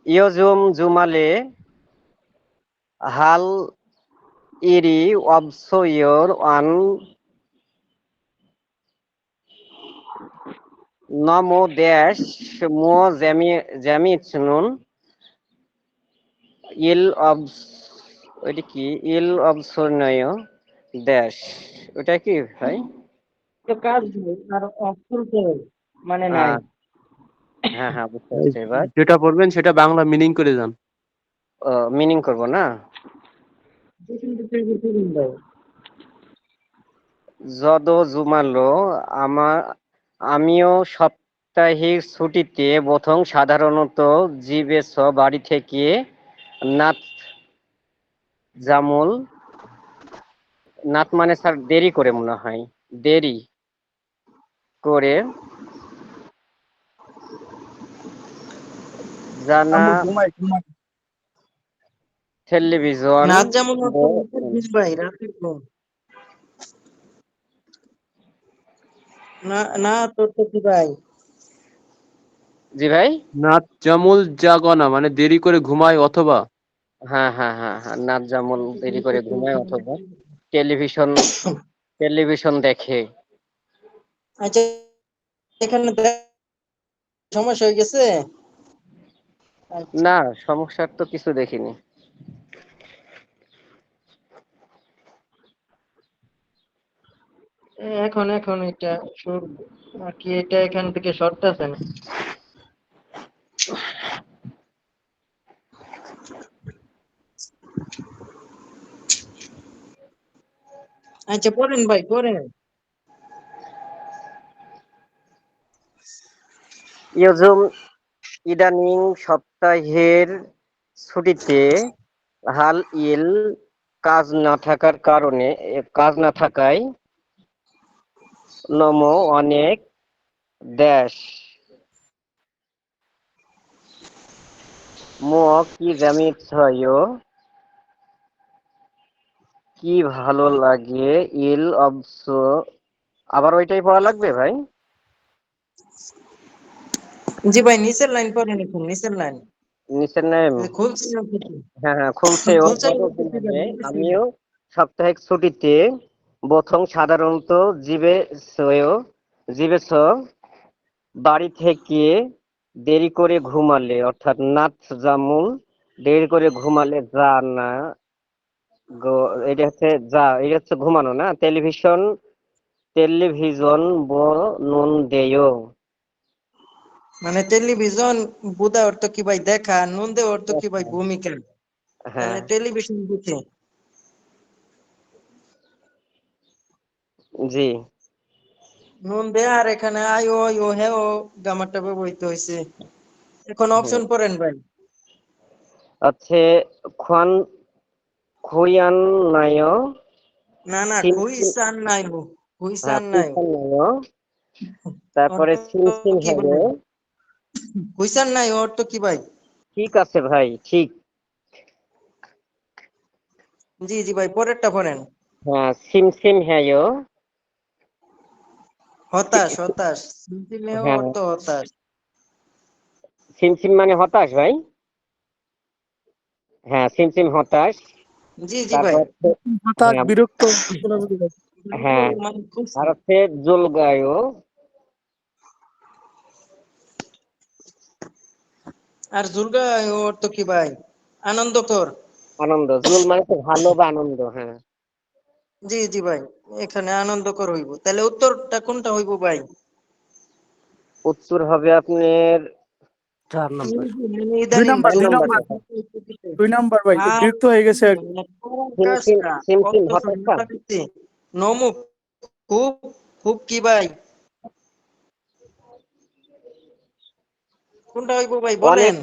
ইয়জুম জুমালে হাল ইরি অবসয়র আন নমো দেশ মো জ্যামিচনুন ইল অবস ওইটা কি ইল অবসরণীয় দেশ ওটা কি ভাই? তো কাজ নেই, আর অপশন মানে নাই। আহ, হ্যাঁ হ্যাঁ বুঝতে পারছি এবার। যেটা পড়বেন সেটা বাংলা মিনিং করে যান। মিনিং করব না। ভাই যদ জুমালো আমিও সাপ্তাহিক ছুটিতে প্রথম সাধারণত জিবেছ বাড়ি থেকে নাত জামুল নাত মানে স্যার দেরি করে মনে হয়, দেরি করে জানা আমরা ঘুমাই ঘুমাই। টেলিভিশন নাচ যেমন ব- ভাই রাতে ঘুম। না না, তোর তো কি ভাই? জি ভাই। নাত জামুল জাগনা মানে দেরি করে ঘুমায় অথবা হ্যাঁ হ্যাঁ হ্যাঁ হ্যাঁ, নাত জামুল দেরি করে ঘুমায় অথবা টেলিভিশন টেলিভিশন দেখে। আচ্ছা, এখানে সমস্যা হয়ে গেছে। আচ্ছা, না, সমস্যার তো কিছু দেখিনি। এখন এখন এটা শুরু নাকি এটা এখান থেকে শর্ট আছে না? আচ্ছা পড়েন ভাই পড়েন। ইয়জুম ইদানিং সপ্তাহের ছুটিতে হাল ইল কাজ না থাকার কারণে কাজ না থাকায় নমো অনেক দেশ মো কি জামিছয় কি ভালো লাগে ইল অবস আবার ওইটাই পড়া লাগবে ভাই? জি ভাই, নিচের লাইন পড়েন, এখন নিচের লাইন নিচের নেম। খুলছি না কিছু? হ্যাঁ হ্যাঁ খুলছে খুলছে না যতদিন কিছু ভাই, হবে বুঝছি। আমিও সাপ্তাহিক ছুটিতে প্রথম সাধারণত জিবেছ বাড়ি থেকে দেরি করে ঘুমালে অর্থাৎ নাত জামুল দেরি করে ঘুমালে যা না গো এটা হচ্ছে যা এটা হচ্ছে ঘুমানো না টেলিভিশন নুন দেয়। মানে টেলিভিশন বুদা অর্থ কি ভাই? দেখা। নন্দে অর্থ কি ভাই? ভূমিকা। হ্যাঁ তাহলে টেলিভিশন বুঝে। জি। নুন দে, আর এখানে আই ও ইউ হে ও গামারটা ব্যবহৃত হয়েছে। এখন হুম। অপশন পড়েন ভাই। হচ্ছে খান খুয়ান নায় না না, সিম সিম খুইসান নাই হো, হ্যাঁ খুইসান নাই। খুইসান নায় তারপরে অর্থ সিম সিম কি হ্যায়। ভাই? খুইসান নাই অর্থ কি ভাই? ঠিক আছে ভাই ঠিক। জি জি ভাই, পরেরটা পড়েন। হ্যাঁ সিম সিম হ্যায়। হতাশ হতাশ, সিমসিমেও হ্যাঁ অর্থ হতাশ। সিম সিম মানে হতাশ ভাই। হ্যাঁ সিম সিম হতাশ। জি জি ভাই। তারপর হচ্ছে হঠাৎ হ্যাঁ বিরক্ত পুরোপুরি। হ্যাঁ মানে খুশি। আর হচ্ছে জলবায়ু আর দুর্গা অর্থ কি ভাই? আনন্দকর। আনন্দ। জুল মানে তো ভালো বা আনন্দ। হ্যাঁ জি জি ভাই, এখানে আনন্দকর হইব। তাহলে উত্তরটা কোনটা হইব ভাই? উত্তর হবে আপনার 4 নাম্বার। মানে 2 ইদানিং নাম্বার দুই 2 জমি নম্বর। নাম্বার 2 নাম্বার ভাই আর বিরক্ত হয়ে গেছে। সিম সিম কাজটা সিম সিম অর্থ হতাশা। শূন্যতা করতে নমুক, খুব খুব কি ভাই? কোনটা হইব ভাই অনেক। বলেন?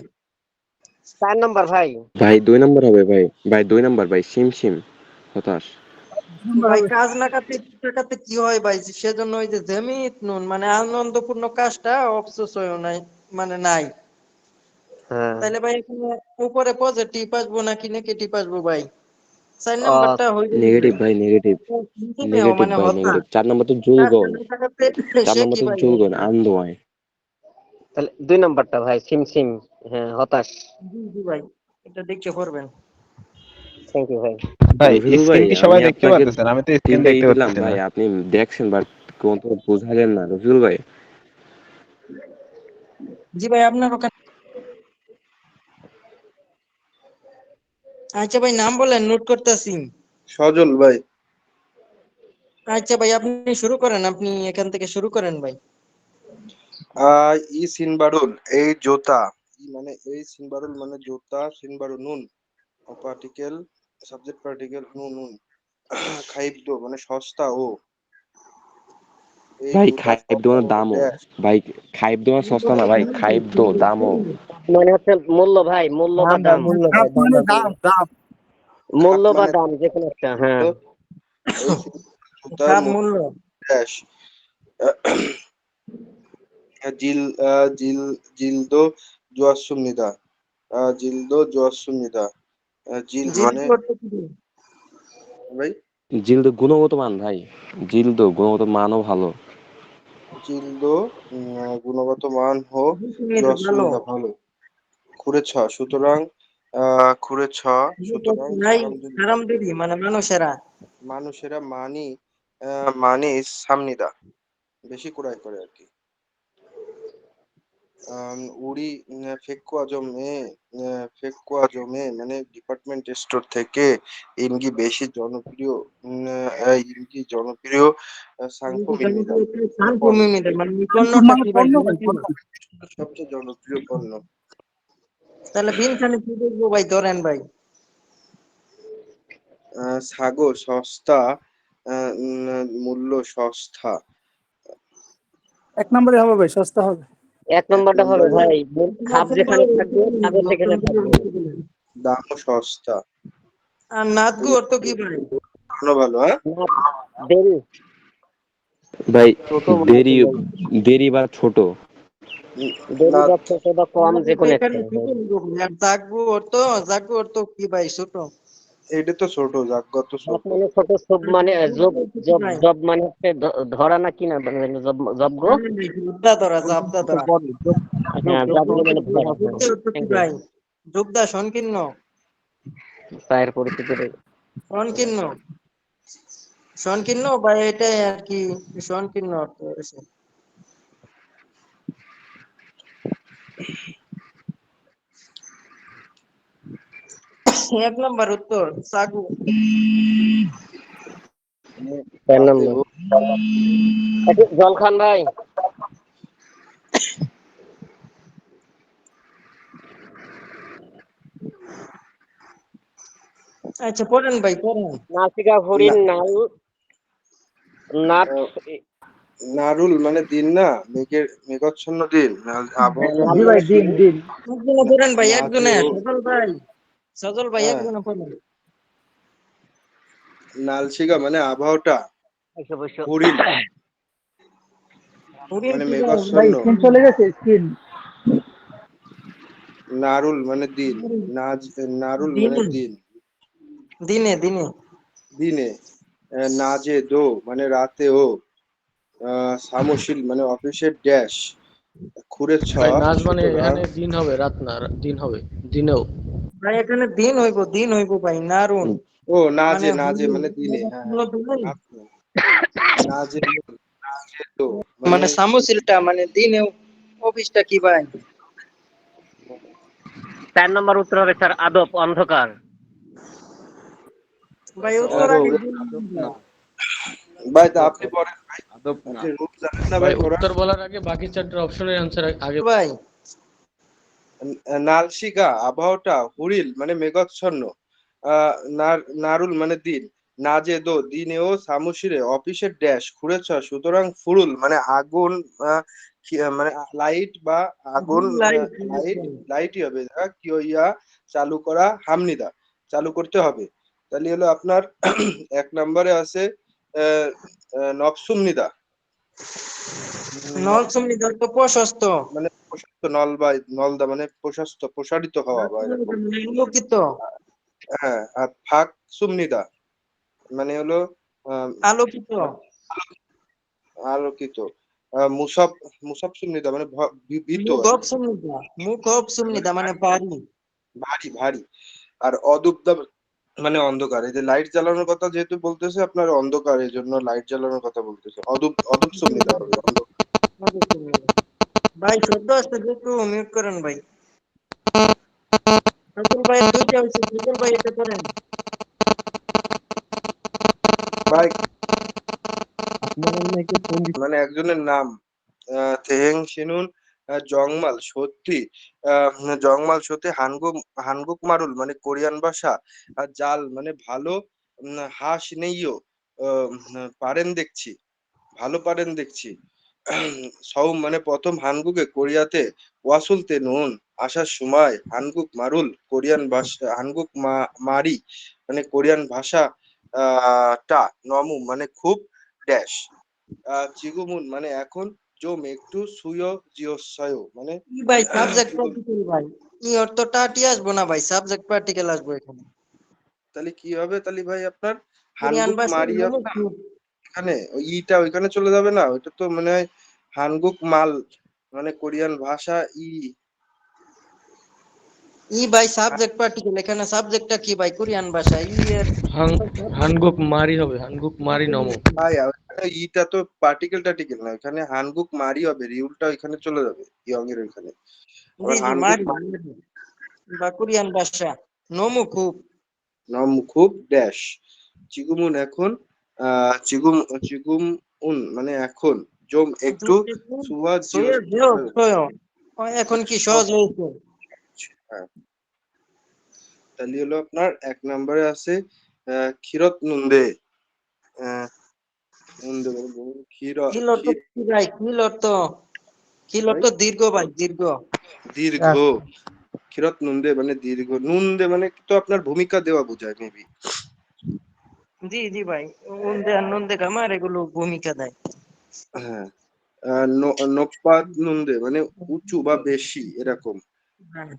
4 নম্বর ভাই। ভাই 2 নম্বর হবে ভাই। ভাই 2 নম্বর ভাই, সিম সিম হতাশ। 2 নাম্বার ভাই হবে। কাজ না কাটতে টাকাতে কি হয় ভাই? সেজন্য ওই যে জমিত নুন মানে আনন্দপূর্ণ কাজটা অফসোস হয় নাই, মানে নাই। হ্যাঁ তাহলে ভাই এখানে উপরে পজিটিভ আসবো নাকি নেগেটিভ আসবো ভাই? 4 নাম্বারটা হইল নেগেটিভ ভাই, নেগেটিভ। নেগেটিভ মানে ভাই, হতাশ। নেগেটিভ। 4 নম্বর তো কাজটা জুলগন। না থাকাতে 4 সে নম্বর কি তো ভাই? জুলগন আনন্দময়। তাহলে 2 নম্বরটা ভাই সিম সিম। হ্যাঁ, হতাশ। জি ভাই, এটা দেখে পড়বেন। থ্যাংক ইউ ভাই। ভাই রফিকুল ভাই স্ক্রিন কি আমি সবাই দেখতে আপনাকে পারতেছেন? আমি তো স্ক্রিন তিনটেই দেখতে দিলাম পারতেছি না। ভাই, আপনি দেখছেন বাট কোন তো বোঝালেন না রফিকুল ভাই। জি ভাই, আপনার ওখানে আচ্ছা ভাই, নাম বলেন, নোট করতেছি। সজল ভাই। আচ্ছা ভাই, আপনি শুরু করেন, আপনি এখান থেকে শুরু করেন ভাই। ই সিনবারুল এই জোতা, ই মানে এই সিনবারুল মানে জোতা, সিনবারু নুন পার্টিকেল, সাবজেক্ট পার্টিকেল নুন নুন খাইদ্য মানে সস্তা ও, এই ভাই জুতা খাইব সস্তা দোকানের ও দামও, ড্যাশ। ভাই খাইব দোকান সস্তা না ভাই, খাইব দো দামও। মানে হচ্ছে মূল্য ভাই, মূল্য বা দাম বা দাম। মূল্য দাম ভাই, দাম মানে বা মূল্য। দাম দাম। মূল্য বা মানে দাম যে কোনো একটা, হ্যাঁ। এই জুতার খাপ মূল্য মূল্য। ড্যাশ। জিল জিল জিলদো জুয়াসুমিদা, জিলদো জুয়াসুমিদা, জিল জিনিস মানে করতে কি? ভাই জিল দো গুণগত মান ভাই, জিল দো গুণগত মানও ভালো। জিলদো গুণগত মান হো এটা ভালো। জুয়াসুমিদা ভালো। খুরে ছ সুতরাং খুরে ছ সুতরাং ভাই, হারামজাদি মানে মানুষেরা। মানুষেরা মানি মানি সামনিদা বেশি ক্রয় করে আর কি। উড়ি ফেকুয়া জমে, ফেকুয়া জমে মানে ডিপার্টমেন্ট স্টোর থেকে ইনকি বেশি জনপ্রিয়, ইনকি জনপ্রিয় সাংকো মিনিদা মানে পণ্য, মানে এই পণ্যটা মানে কি ভাই, পণ্য ভাই, জনপ্রিয়? পণ্য। সবচেয়ে জনপ্রিয় পণ্য। তাহলে বিন খানে কি দেখবো ভাই, ধরেন ভাই। সাগো সস্তা, মূল্য সস্তা। 1 নম্বরে হবে ভাই, সস্তা হবে। এক এক নম্বরটা হবে নম্বরে ভাই, খাপ যেখানে থাকবে কাগজ সেখানে থাকবে। দামও সস্তা। আর নাতগু অর্থ কি ভাই? ভালো ভালো হ্যাঁ। না, দেরি। ভাই ছোট মনে দেরি, হচ্ছে ভাই। দেরি বা ছোট। দেরি না বা ছোট বা কম যে কোনো একটা ভাই। আর জাগু অর্থ কি ভাই, ছোট? এটা তো ছোট, জাগ্রত জাত ছোট। মানে ছোট, সব মানে জব, কি জব ভাই? জব মানে হচ্ছে ধরা না কি না, মানে জব, জব গো। জবদা ধরা, জবদা ধরা। হ্যাঁ, জব গো মানে ধরা, হ্যাঁ। যুদ্ধা অর্থ কি থ্যাংক ইউ। ভাই? যোগদা সংকীর্ণ, চায়ের পরিচিতির। সংকীর্ণ, সংকীর্ণ ভাই, এটাই আর কি, সংকীর্ণ অর্থ হয়েছে। 1 নম্বর উত্তর সাগু। 4 রাতে নম্বর। ও একটু জল খান ভাই। আচ্ছা, পড়েন ভাই, পড়েন। নাসিকা হরিণ নাল নাট। আহ, নারুল মানে দিন না, মেঘের মেঘাচ্ছন্ন দিন, হ্যাঁ, আবহাওয়াটা নাল জি ভাই, মানে দিন দিন। দিন। একজনে পড়েন ভাই, একজনে, নাচেও সজল ভাই, সজল ভাই, হ্যাঁ। একজনে পড়েন। নালশিকা মানে আবহাওয়াটা, বসো, বসো। হরিণ হরিণ মানে কি ভাই? ভাই মেঘাচ্ছন্ন, স্ক্রিন চলে গেছে, স্ক্রিন। নারুল মানে দিন, নাজ নারুল মানে দিনে, দিন দিনে দিনে। দিনে, নাজে দো মানে রাতেও, সামশীল মানে অফিসের ড্যাশ, খুরে ছ ভাই নাচ মানে সুতরাং এখানে দিন হবে, রাত না, দিন হবে, দিনেও। ভাই এখানে দিন হইব ভাই, নারুন ও মানে নাজে নাজে হরিণ, মানে দিনে, হ্যাঁ হ্যাঁ নাজে নাজে নাজে দো মানে মানে সামুসিলটা মানে দিনে, অফিসটা কি ভাই? 4 নম্বর উত্তর হবে স্যার আদব, অন্ধকার। ভাই উত্তর আদব, আগে আদব দিন। না, ভাই তা আদব আপনি পড়েন ভাই, আদব না। আপনি রূপ জানেন না ভাই ভাই পড়া। উত্তর বলার আগে বাকি চারটা অপশনের অ্যান্সার আগে। ভাই নালশিকা আবহাওয়াটা, হুরিল মানে মেঘাচ্ছন্ন, নারুল মানে দিন, নাজে দো দিনেও, সামুশিরে অফিসের ড্যাশ, খুঁড়েছ সুতরাং ফুরুল মানে আগুন, মানে লাইট বা আগুন, লাইট লাইটই হবে, কি ইয়া চালু করা, হামনিদা চালু করতে হবে। তাহলে হলো আপনার 1 নম্বরে আছে আহ নকসুমনিদা, নল সুমনি তো প্রশস্ত, মানে প্রশস্ত, নল বা নলদা মানে প্রশস্ত প্রসারিত হওয়া বা এরকম। আলোকিত, হ্যাঁ, আর ফাঁক সুমনিদা মানে হলো আলোকিত। আলোকিত। মুসাব মুসাব সুন্নিদা মানে ভীত মুখ আর অফ সুন্নিদা, মুখ অফ মানে সুন্নিদা মানে ভারী। ভারী ভারী। আর অদুবদা মানে অন্ধকার। এই যে লাইট জ্বালানোর কথা যেহেতু বলতেছে আপনার অন্ধকার, এই জন্য লাইট জ্বালানোর কথা বলতেছে। অদূপ অদূপ সুন্নিদা হবে অন্ধকার। অদূপ সুন্নিদা। ভাই শব্দ আসতে একটু মিউট করেন ভাই। ফজল ভাই দুইটা হয়েছে, ফজল ভাই এটা করেন। ভাই আপনারা মনে হয় একটু ফোন মানে একজনের নাম থেহেং শিনুন জংমাল সত্যি জংমাল সত্যি হানগুক হানগুক মারুল মানে কোরিয়ান ভাষা। আর জাল মানে ভালো, হাঁস নেইও পারেন দেখছি, ভালো পারেন দেখছি। সৌম মানে প্রথম হানগুকে কোরিয়াতে ওয়াসুলতে নুন আসার সময় হানগুক মারুল কোরিয়ান ভাষা হানগুক মারি মানে কোরিয়ান ভাষা টা নমু মানে খুব ড্যাশ চিগুমুন মানে এখন জোম একটু সুয় জিওসয় মানে কি ভাই সাবজেক্ট কি পার্টিকেল ভাই, এই অর্থটা টি আসবো না ভাই, সাবজেক্ট পার্টিকেল আসবো এখানে। তাহলে কি হবে তাহলে ভাই আপনার কোরিয়ান হানগুক ভাষায় মারি নমুক হবে না খুব। এখানে, ওই ইটা ওইখানে চলে যাবে না, ওইটা তো মানে হয় হানগুক মাল মানে কোরিয়ান ভাষা ই ভাই সাবজেক্ট পার্টিকেল, এখানে সাবজেক্টটা কি ভাই, কোরিয়ান ভাষা ই এর হাং হানগুক মারি হবে, হানগুক মারি নমো। ভাই ওখানে ইটা তো পার্টিকেল টার্টিকেল না, এখানে হানগুক মারি হবে, রিউলটা ওইখানে চলে যাবে ইয়ং এর ওইখানে। জি আবার জি হানগুক মারি বা কোরিয়ান ভাষা নমু খুব। নাম খুব ড্যাশ চিগুমুন এখন চিগুম চিগুম উন মানে এখন জম একটু সুয়া জিও এখন কি সহজ হয়েছে? হ্যাঁ, তাহলে হলো আপনার এক নম্বরে আছে ক্ষীরত নুন্দে নুন্দে বলবো ক্ষীর কিল অর্থ ক্ষীর কি ভাই, কিল অর্থ, কিল ভাই অর্থ দীর্ঘ ভাই, দীর্ঘ। দীর্ঘ ক্ষীরত নুন্দে মানে দীর্ঘ, নুন্দে মানে তো আপনার ভূমিকা দেওয়া বোঝায় মেবি। জি জি ভাই, উন্দে আর নন্দে গামার এগুলো ভূমিকা দেয়। হ্যাঁ নোপাত নুন্দে মানে উঁচু বা বেশি এরকম। হ্যাঁ।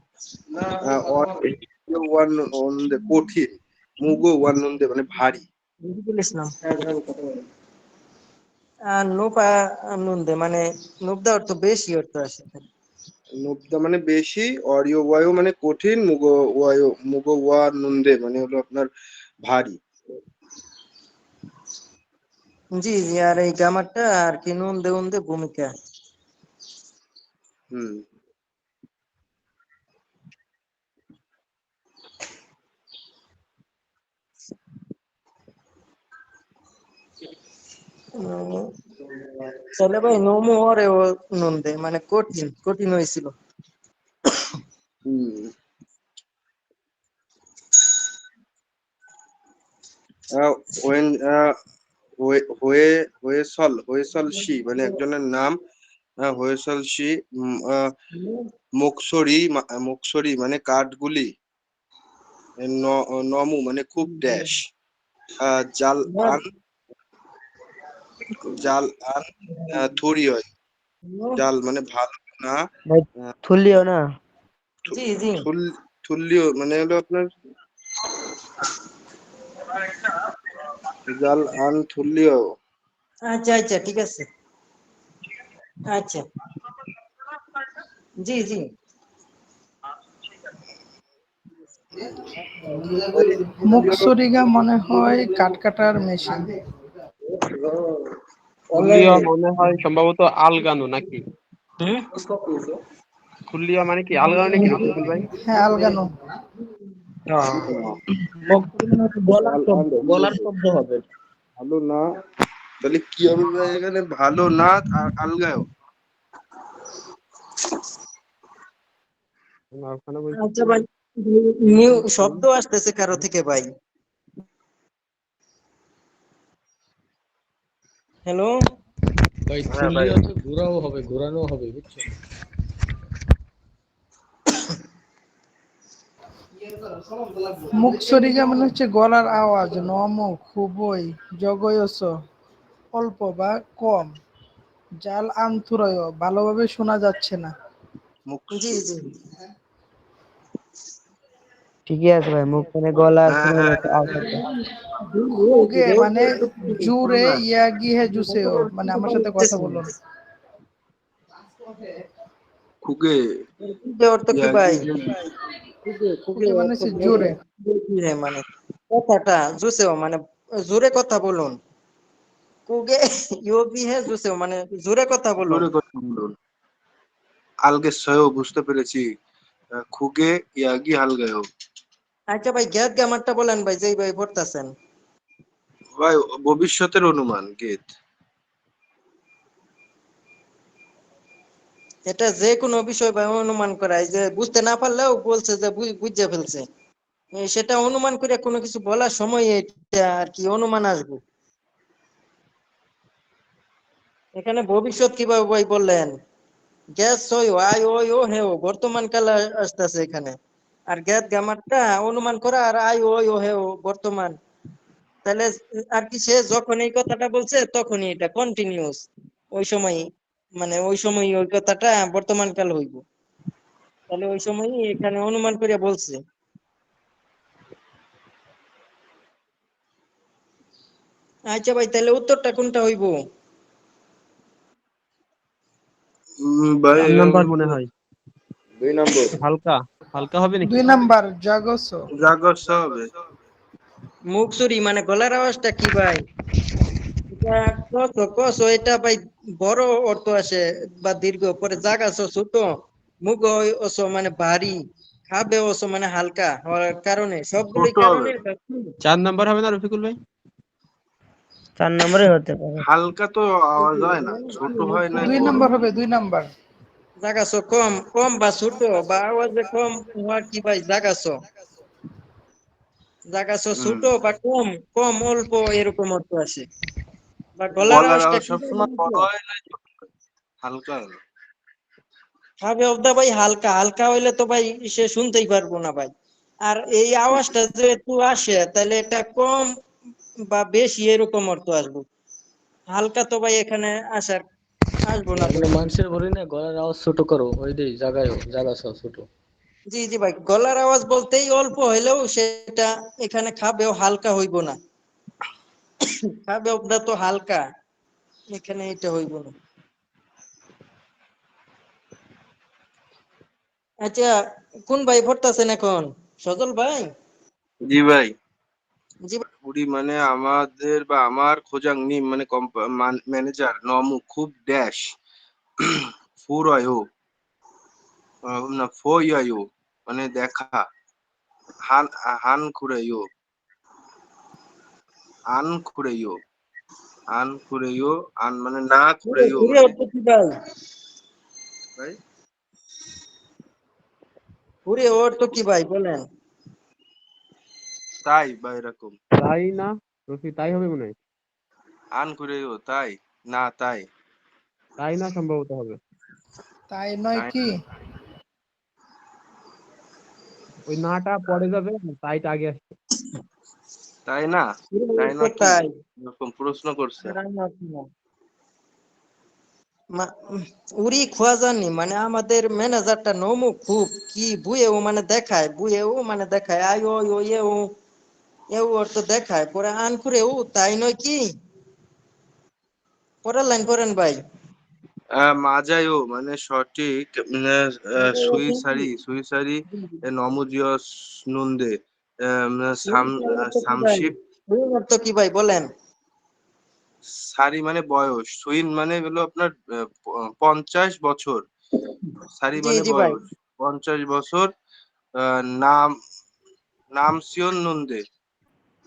ওয়ান নন্দে কঠিন, মুগো ওয়ান নন্দে মানে ভারী। রফিকুল ইসলাম। আর নোপা নন্দে মানে নোবদা অর্থ বেশি অর্থ আসে। নুবদা মানে বেশি, অরিয় ওয়ায়ু মানে কঠিন, মুগো ওয়ায়ু মুগো ওয়া নন্দে মানে হলো আপনার ভারী। জি জি, আর এই গামারটা আর কি নন্দে উন্দে ভূমিকা। হুম তাহলে ভাই নমু ওরে ও নন্দে মানে কঠিন, কঠিন হয়েছিল। হুম ওয়েন হয়েসল শি মানে একজনের নাম হয়েসল শি মুকসরি মুকসরি মানে কাঠগুলি নমু মানে খুব ড্যাশ জাল আন জাল আন থুরি হয়, জাল মানে ভালো না ভাই থুলিও না। জি জি থুল্লিও মানে হলো আপনার জাল আন থুল্লিও। আচ্ছা আচ্ছা ঠিক আছে। আচ্ছা জি জি। মুক্সরিগা মনে হয় কাঠ কাটার মেশিন। ফুলিয়া মনে হয় সম্ভবত আলগানো নাকি? হুম? ফুলিয়া মানে কি আলগানো নাকি রফিকুল ভাই? হ্যাঁ, আলগানো। গলার জাল আন শব্দ, গলার থুল্লিও শব্দ হবে। ভালো না, তাহলে কি হবে ভাই এখানে ভালো না আলগায়ও। না, ওখানে বলছি আচ্ছা ভাই, নিউ শব্দ আসতেছে কারো থেকে ভাই। হ্যালো। ভাই হ্যাঁ ভাই থুল্লি অর্থ ঘোরাও হবে, ঘোরানো হবে, বুঝছো? মুক্সরিগা মানে হচ্ছে গলার আওয়াজ, নম খুবই, জগয়স অল্প বা কম, জাল আন্তুরয় ভালোভাবে শোনা যাচ্ছে না। জি জি ঠিকই আছে ভাই, মুখ মানে গলা হ্যাঁ শোনা হ্যাঁ যাচ্ছে আওয়াজটা। উগে মানে জুরে ইয়া গিয়ে জুসেও মানে আমার সাথে কথা বলুন। খুগে খুগে অর্থ কি ভাই? খুগে ওকে মানে অর্থ হচ্ছে কি জোরে। মানে কথাটা জোসেও মানে জোরে কথা বলুন। কুগে ইউ ভি হে জোসেও মানে জোরে কথা বলুন। জোরে কথা বলুন। আলগে সয়ও বুঝতে পেরেছি। খুগে ইয়াগি হাল গেও। আচ্ছা ভাই গ্যাদ গ্রামারটা বলেন ভাই যেই ভাই পড়তাছেন। ভাই ভবিষ্যতের অনুমান গেত। এটা যে কোনো বিষয় ভাই অনুমান করায় যে বুঝতে না পারলেও বলছে যে বুঝে ফেলছে। সেটা অনুমান করে কোনো কিছু বলার সময় এটা আর কি অনুমান আসবে। এখানে ভবিষ্যৎ কিভাবে ভাই বললেন? গ্যাস সই আই ওই ও হেও বর্তমান কাল আসতেছে এখানে। আর গ্যাস গ্রামারটা অনুমান করা আর আই ওই ও হেও বর্তমান। তাহলে আর কি সে যখন এই কথাটা বলছে তখনই এটা কন্টিনিউয়াস ওই সময় মানে ওই সময় ওই কথাটা বর্তমান কাল হইব। তাহলে ওই সময়ই এখানে অনুমান করে বলছে। আচ্ছা ভাই তাহলে উত্তরটা কোনটা হইব? ভাই 4 নাম্বার মনে হয়। 2 নম্বর। হালকা হালকা হবে নাকি? 2 নাম্বার জাগস। জাগস হবে। মুখসুরি মানে গলার আওয়াজটা কি ভাই? এটা কস এটা ভাই বড় অর্থ আসে বা দীর্ঘ পরে জাগাছ ছোট মুখ অস মানে ভারী খাবে অস মানে হালকা হওয়ার কারণে সবগুলোই ছোট হবে। কারণে এটা কি? 4 নাম্বার হবে না রফিকুল ভাই? 4 নম্বরে হতে পারে। হালকা তো আওয়াজ হয় না, ছোট হয় না দুই বড়। নাম্বার হবে, 2 নাম্বার। জাগাছ কম কম বা ছোট বা আওয়াজে কম হওয়ার কি ভাই জাগাছ জাগাছ হুম। ছোট বা কম কম অল্প এরকম অর্থ আসে বা গলার গলার আওয়াজটা আওয়াজ কি ভাই সবসময় বড় বলতো? হয় না, হালকা হয় না। হবে অবদা ভাই হালকা হালকা হইলে তো ভাই সে শুনতেই পারবো না ভাই। আর এই আওয়াজটা যেহেতু আসে তাহলে এটা কম বা বেশি এরকম অর্থ আসবো। হালকা তো ভাই এখানে আসার আসবো না ভাই। এগুলো মানুষের বলি না গলার আওয়াজ ছোট করো ওই দিই জাগায়ও জাগা সহ ছোট। জি জি ভাই গলার আওয়াজ বলতেই অল্প হইলেও সেটা এখানে খাবেও হালকা হইব না। খাবে অবদা তো হালকা এখানে এটা হইব না। আচ্ছা কোন ভাই পড়তাছেন এখন? সজল ভাই? জি ভাই। জি বুড়ি মানে আমাদের বা আমার খোজাং নিম মানে ম্যানেজার নমু খুব ড্যাশ ফুরয়ও না ফইয়ায়ও মানে দেখা হান হান খুরেয়ও আন খুরেয়ও আন খুরেয়ও আন মানে না খুরেয়ও ঘুরে মানে অর্থ কি ভাই? ভাই ঘুরে অর্থ কি ভাই বলেন? তাই বা এরকম। তাই না রফি? তাই হবে মনে হয়। আন খুরেয়ও তাই না তাই তাই না সম্ভবত হবে। তাই নয় তাই কি? ওই নাটা পরে যাবে, তাইটা আগে আসবে। তাই না ঘুরে তাই অর্থ না কি তাই এরকম প্রশ্ন করছে। আর আমরা কি না। উরি খোয়াজানি মানে আমাদের ম্যানেজারটা নমু খুব কি বুয়েও মানে দেখায় বুয়েও মানে দেখায় আই ও ও এও এও অর্থ দেখায় পরে আন করে ও তাই নয় কি? পরের লাইন করেন ভাই। মাজায়ও মানে সঠিক মানে সুইসারি নমুজিয়স নন্দে সামশিপ বুয়ের অর্থ কি ভাই বলেন? সারি মানে বয়স, সুইন মানে হলো আপনার 50 বছর, সারি জি মানে জি ভাই। বয়স 50 বছর। নাম নাম সিয়ন নন্দে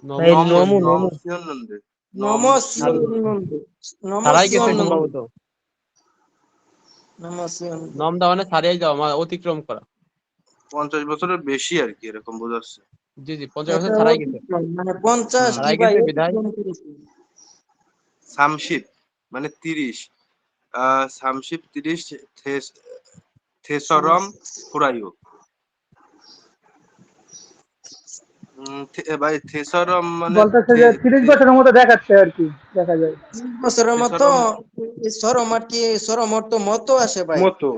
ভাই নমস নমু নম নমু সিয়ন নন্দে নম সিয়ন নমস্কার নন্দে সারাই গেছে নমস্কার সম্ভবত। নমস্কার। নম দেওয়া মানে সারিয়ে যাওয়া মানে অতিক্রম করা। 50 বছরের বেশি আর কি এরকম বোঝাচ্ছে। জি জি, 50 বছর এটা ছাড়াই গেছে। অতিক্রম মানে 50 হুম। কি ছাড়াই ভাই গেছে বিধায় অতিক্রম করেছে। সামশিপ মানে 30, সামশিপ 30 থেসরম ফুরাইও। ভাই থেসরম মানে বলতেছে যে 30 বছরের মতো দেখাচ্ছে আর কি, দেখা যায়। 30 বছরের মতো থেসরম সরম আর কি সরম অর্থ মতো আসে ভাই। মতো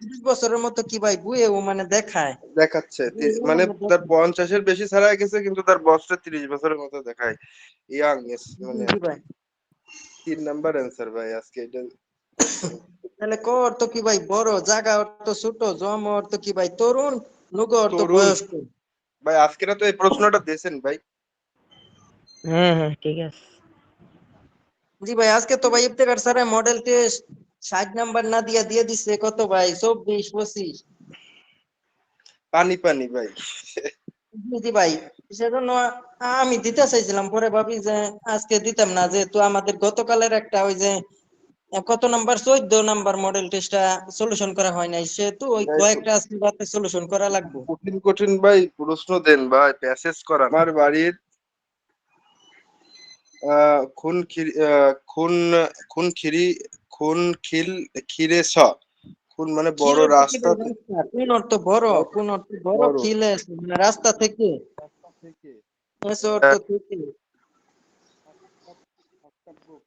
30 বছরের মতো কি ভাই বুয়ে ও মানে দেখায়। দেখাচ্ছে বুয়েও মানে মানে তার দেখায়। 50-এর বেশি ছাড়া গেছে কিন্তু তার বয়সটা 30 বছরের মতো দেখায়। ইয়াং জি মানে জি ভাই। 3 নাম্বার অ্যান্সার ভাই আজকে এটা করছেন। তাহলে ক অর্থ কি ভাই বড়, জাগা অর্থ ছোট, জম অর্থ কি ভাই তরুণ, নুগ অর্থ তরুণ। বয়স্ক। ভাই আজকেরা তো এই প্রশ্নটা দিয়েছেন ভাই। হ্যাঁ হ্যাঁ ঠিক আছে। জি ভাই, আজকে তো ভাই ইফতেখার স্যারের মডেল টেস্ট 60 নাম্বার না দিয়ে দিচ্ছে কত ভাই 24-25। পানি পানি ভাই। জি জি ভাই, সেজন্য আমি দিতে চাইছিলাম, পরে ভাবি যে আজকে দিতাম না, যেহেতু আমাদের গতকালের একটা ওই যে কত নাম্বার 14 নাম্বার মডেল টেস্টটা সলিউশন করা হয় নাই, সেহেতু ওই ভাই কয়েকটা আজকে রাতে সলিউশন করা লাগবে। কঠিন কঠিন ভাই প্রশ্ন দেন ভাই, প্যাসেজ করা। আমার বাড়ির খুন খিরি খুন খুন খিরি খুন খিল খিরে স। খুন মানে খিল বড় অর্থ কি রাস্তা ভাই রাস্তা, কোন অর্থ বড়, কোন অর্থ বড়, বড় খিলে মানে রাস্তা থেকে, রাস্তা থেকে এসো অর্থ থেকে।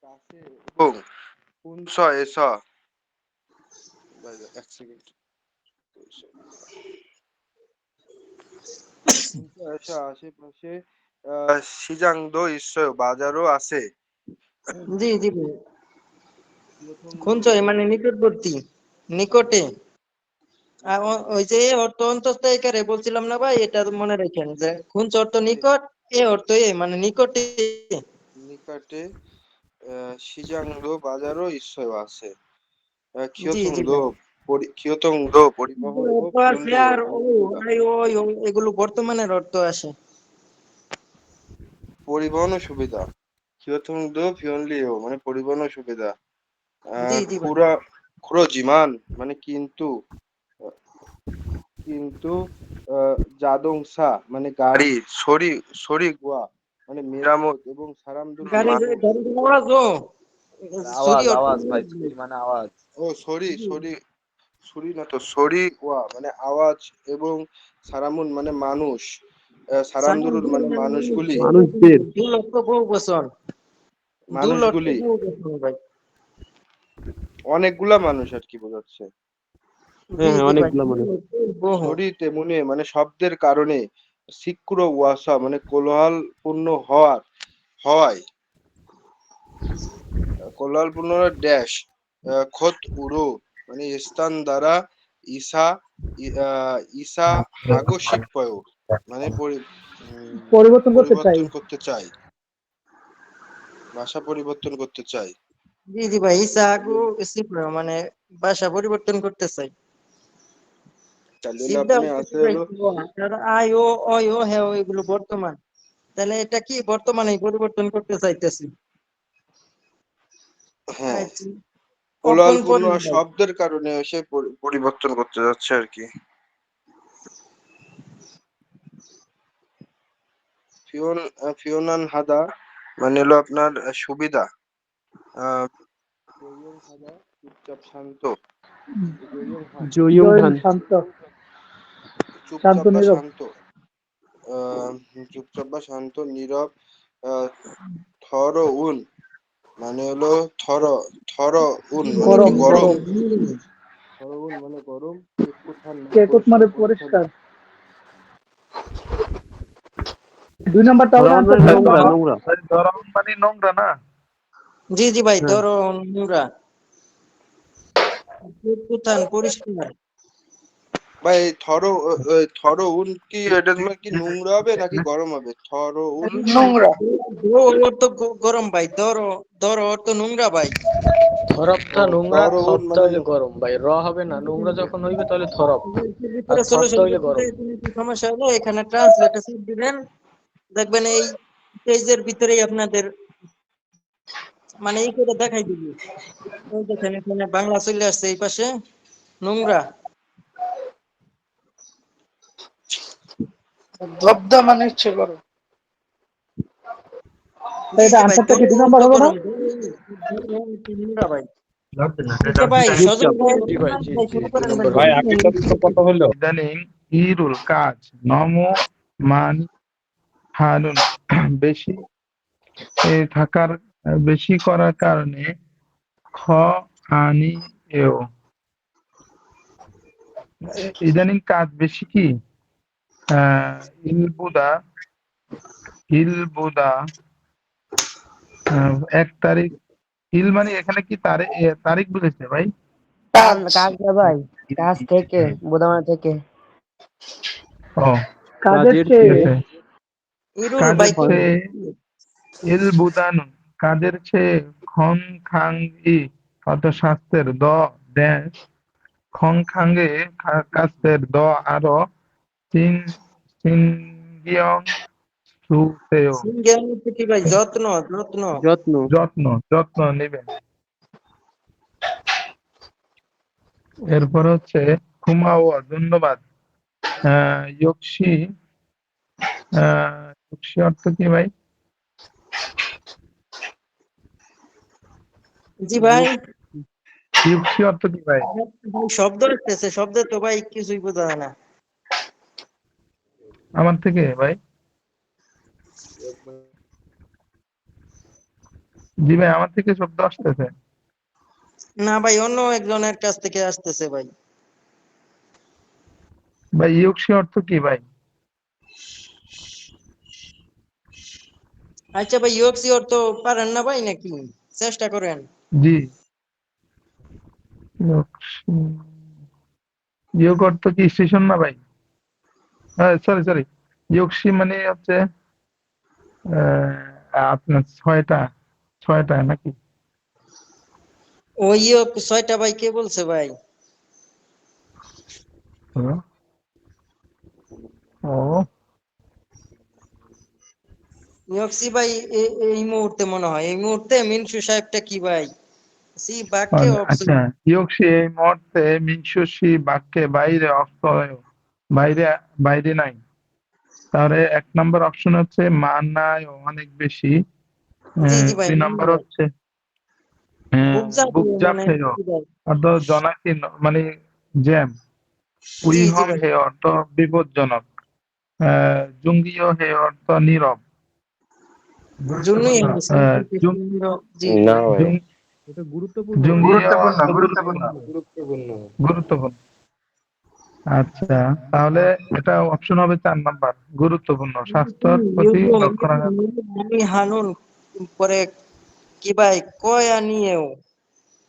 কাছে এবং কোন স এস। ভাই, এক সেকেন্ড। আশেপাশে সিজাংদো ঈশ্বর বাজারও আছে। জি জি ভাই, খুনচয় মানে নিকটবর্তী, নিকটে। আর ওই যে এ অর্থ অন্তঃস্থায়ীকারে বলছিলাম না ভাই, এটা মনে রাখেন যে খুনচ অর্থ নিকট, এ অর্থ এ মানে নিকটে। নিকটে সিজাংদো বাজারও ঈশ্বর আছে। জি জি খিয়োতংদো ভাই, খিয়োতংদো পরিবহন ও অর্থ আছে ফিয়নলিও আর ও মানে সুবিধা। আই ও ও এগুলো বর্তমানের অর্থ আসে। পরিবহন ও সুবিধা। খিয়োতংদো ফিয়নলিও মানে পরিবহন ও সুবিধা। জি জি ভাই, খুরা খুরোজিমান মানে কিন্তু। কিন্তু জাদংসা মানে গাড়ি। সরি সরি গুয়া মানে মেরামত এবং সারামদুরুল গাড়ি মানুষ। গাড়ি আওয়াজ ও সরি আওয়াজ অর্থ আওয়াজ ভাই, ছুরি মানে আওয়াজ। ও সরি জি সরি সরি না তো, সরি ওয়া মানে আওয়াজ এবং সারামুন মানে মানুষ। সারামদুরুল সারামদুল মানে মানে মানুষগুলি। মানুষদের। দুল অর্থ বহু বচন, দুল অর্থ মানুষগুলি বহু বচন ভাই। অনেকগুলা মানুষ আর কি বোঝাচ্ছে। জি হ্যাঁ হ্যাঁ জি ভাই, অনেকগুলা দুল মানুষ। অর্থ বহু। সরি তেমনি মানে শব্দের কারণে। সিক্র ওয়াসা মানে কোলাহলপূর্ণ হওয়ায়। কোলাহলপূর্ণ ড্যাশ। খত উড়ো মানে স্থান দ্বারা। ইসা ইসা হাগসিক পয় মানে পরিবর্তন করতে চাই। পরিবর্তন করতে চাই, ভাষা পরিবর্তন করতে চাই। জি জি ভাই, ইসাহাকু সিপ্র মানে ভাষা পরিবর্তন করতে চাই। তাহলে হলো সিদ্ধা আপনি হচ্ছে কি আছে ভাই হলো আর আই ও অয় ও হ্যাঁ এগুলো বর্তমান, তাহলে এটা কি বর্তমানে পরিবর্তন করতে চাইতেছি। হ্যাঁ, আচ্ছা, কখন কোলাহলপূর্ণ পড়লেন আর ভাই? শব্দের কারণে সে পরিবর্তন করতে যাচ্ছে আর কি। ফিওনান হাদা মানে হলো আপনার সুবিধা। আহ জয়ং হাদা চুপচাপ শান্ত। জয়ং হান জয়ুং জয়েন হান। শান্ত, শান্ত চুপচাপ বা নীরব। শান্ত। আহ চুপচাপ বা শান্ত নীরব। আহ থর উন মানে হলো থর থর উন মানে কি গরম গরম। গরম। থর উন মানে গরম। কেকুথান মানে কেকুত পরিষ্কার মানে পরিচ্ছন্ন। পরিষ্কার। 2 নম্বর তাহলে ধরাবান আনসার মানে দিবেন নোংরা বাবা। নোংরা। ধরন মানে নোংরা না? জি জি ভাই, হ্যাঁ। ধরো নোংরা, কুতান পরিষ্কার। ভাই থর উন কি এটা তোমার কি নোংরা হবে নাকি গরম হবে? থর উন নোংরা। ও অর্থ গরম ভাই, ধরো ধরো অর্থ নোংরা ভাই। থরপটা ও নোংরা, থর উন থপটা মানে হইলে গরম ভাই, র হবে না, নোংরা যখন হইবে তাহলে থরপ, আর ভিতরে থপটা সলিউশন হইলে করতে গরম। চাই, কোনো কি সমস্যা হলে এখানে ট্রান্সলেটর দিবেন, দেখবেন এই পেজের ভিতরেই আপনাদের মানে এই করে দেখাই দিবি। ওই দেখেন এখানে বাংলা চলে আসছে এই পাশে, নোংরা। ধবধা মানে ইচ্ছে করো। জি এটা জি ভাই, আনসারটা কি ধরো 2 নম্বর অর্থ হলো না? গরম, ধরো অর্থ নোংরা ভাই। আচ্ছা ভাই, সজল চুপচাপ। ভাই জি ভাই, জি ভাই জি, শুরু 2 করেন ভাই। নম্বর ভাই হলো। আগেরটার উত্তর কত হলো? ইদানিং ইরুল কাজ নম মান হানুন বেশি থাকার বেশি করার কারণে খ আনি এও। ইদানিং কাজ বেশি কি আহ ইলবুদা ইলবুদা 1 তারিখ। ইল মানে এখানে কি তারিখ বুঝেছে ভাই? কাজ। কাজ না ভাই, কাজ থেকে, বোদামানা থেকে। ও কাজের কাজের চেয়ে চেয়ে ইরুল ভাই কাজের কোন চেয়ে ইল বুদানুন, কাজের চেয়ে খন খাং ই অর্থ স্বাস্থ্যের দ ড্যাশ খন খাঙ্গে কাস্তের দ আরো সিন সিনগিয়ং সুতেও, সিঙ্গেল কি ভাই? যত্ন যত্ন। যত্ন। যত্ন যত্ন নেবেন। এরপর হচ্ছে খুমাওয়া, ধন্যবাদ। ইয়কশি, ইয়কশি অর্থ কি ভাই? জি ভাই। ইয়কশি অর্থ কি ভাই? ভাই শব্দ আসতেছে, শব্দ তো ভাই কিছুই বোঝা যায় না। আমার থেকে ভাই? জি ভাই, আমার থেকে শব্দ আসতেছে। না ভাই, অন্য একজনের কাছ থেকে আসতেছে ভাই। ভাই ইয়কশি অর্থ কি ভাই? আচ্ছা ভাই, ইয়ক্সি অর্থ পারেন না ভাই নাকি? চেষ্টা করেন। জি, ইয়কশি, ইয়ক অর্থ কি স্টেশন না ভাই? সরি সরি, ইয়কশি মানে হচ্ছে আপনার ছয়টা, ছয়টা নাকি? ও ইয়ক ছয়টা ভাই, কে বলছে ভাই? ও ইয়ক্সি ভাই এই মুহূর্তে মনে হয়, এই মুহূর্তে মিনসু সাহেবটা কি ভাই? সি বাক্যে অপশন। আচ্ছা, ইয়কশি এই মুহূর্তে মিনশুসি বাক্যে বাইরে অক্ষয়, বাইরে, বাইরে নাই। তাহলে 1 নম্বর অপশন হচ্ছে মানায় অনেক বেশি। জি জি ভাই, 2 নম্বর হচ্ছে বুকজাত বুকজাপ মানে হেয় কি ভাই? অর্থ জনাকীর্ণ মানে জ্যাম। জি জি উইহং ভাই। হেয় অর্থ বিপজ্জনক। জুঙ্গীয় হেয় অর্থ নীরব। জন্যই আহ, জুং জি না ভাই, জুং এটা গুরুত্বপূর্ণ ভাই। জুঙ্গীয় অর্থ গুরুত্বপূর্ণ। গুরুত্বপূর্ণ। গুরুত্বপূর্ণ। আচ্ছা, তাহলে এটা অপশন হবে 4 নাম্বার, গুরুত্বপূর্ণ, স্বাস্থ্যের প্রতি লক্ষ্য রাখা। আমি হানুন, পরে কি ভাই কয় আনিয়েও,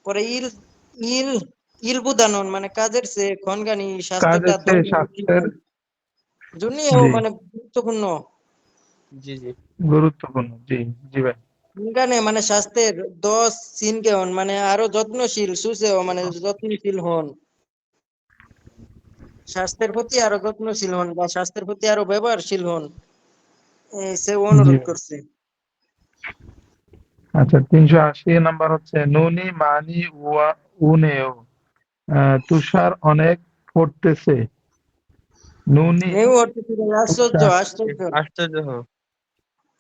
পরে ইল ইল ইল বুদানন মানে কাজের সে খনগানি স্বাস্থ্যটা কাজের চেয়ে স্বাস্থ্যের, জন্যও জি মানে গুরুত্বপূর্ণ। জি জি। গুরুত্বপূর্ণ, জি জি ভাই। খনগানে মানে স্বাস্থ্যের 10 সিনকে হন মানে আরো যত্নশীল, সুসেও মানে যত্নশীল হন, স্বাস্থ্যের প্রতি আরো যত্নশীল হন বা স্বাস্থ্যের প্রতি আরো ব্যবহারশীল হন, সে জি অনুরোধ ভাই। করছে। আচ্ছা, 380 নাম্বার হচ্ছে নুনি মানি উয়া উনেও, তুষার অনেক পড়তেছে। নুনি নেও অর্থ কি ভাই? আশ্চর্য তুষার, আশ্চর্য। আশ্চর্য হো।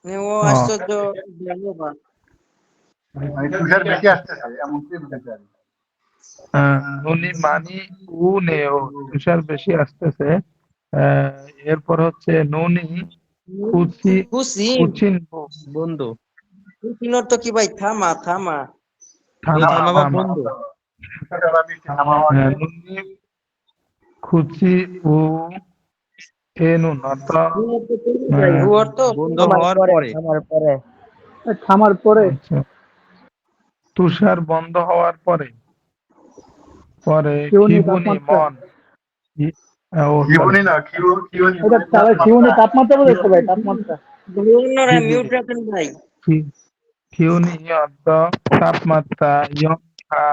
নেও ও আশ্চর্য ধন্যবাদ। তুষার বেশি আসতেছে এমন কি বুঝতে পারি। নুনি মানি উনেও, তুষার বেশি আসতেছে। এরপর হচ্ছে নুনি কুচি খুশি। কুচিন বন্ধু। খুশির অর্থ কি ভাই? থামা থামা। থামা থামা বা থামা। বন্ধু। নুনি খুচি উ এ নুন অর্থ হু অর্থ কি ভাই? হু অর্থ বন্ধ আমার হওয়ার পরে, পরে। আমার পরে। থামার পরে। আচ্ছা, তুষার বন্ধ হওয়ার পরে, পরে শিউনি খিবুনি তাপমাত্রা। মন, ই- ও সরি, জীবনী না কিউনি এটা তাহলে শিউনি তাপমাত্রা বোঝাচ্ছে ভাই, তাপমাত্রা। অন্যরা জি জি মিউট জি, রাখেন ভাই। খিউনি অর্থ তাপমাত্রা, ইয়ং হা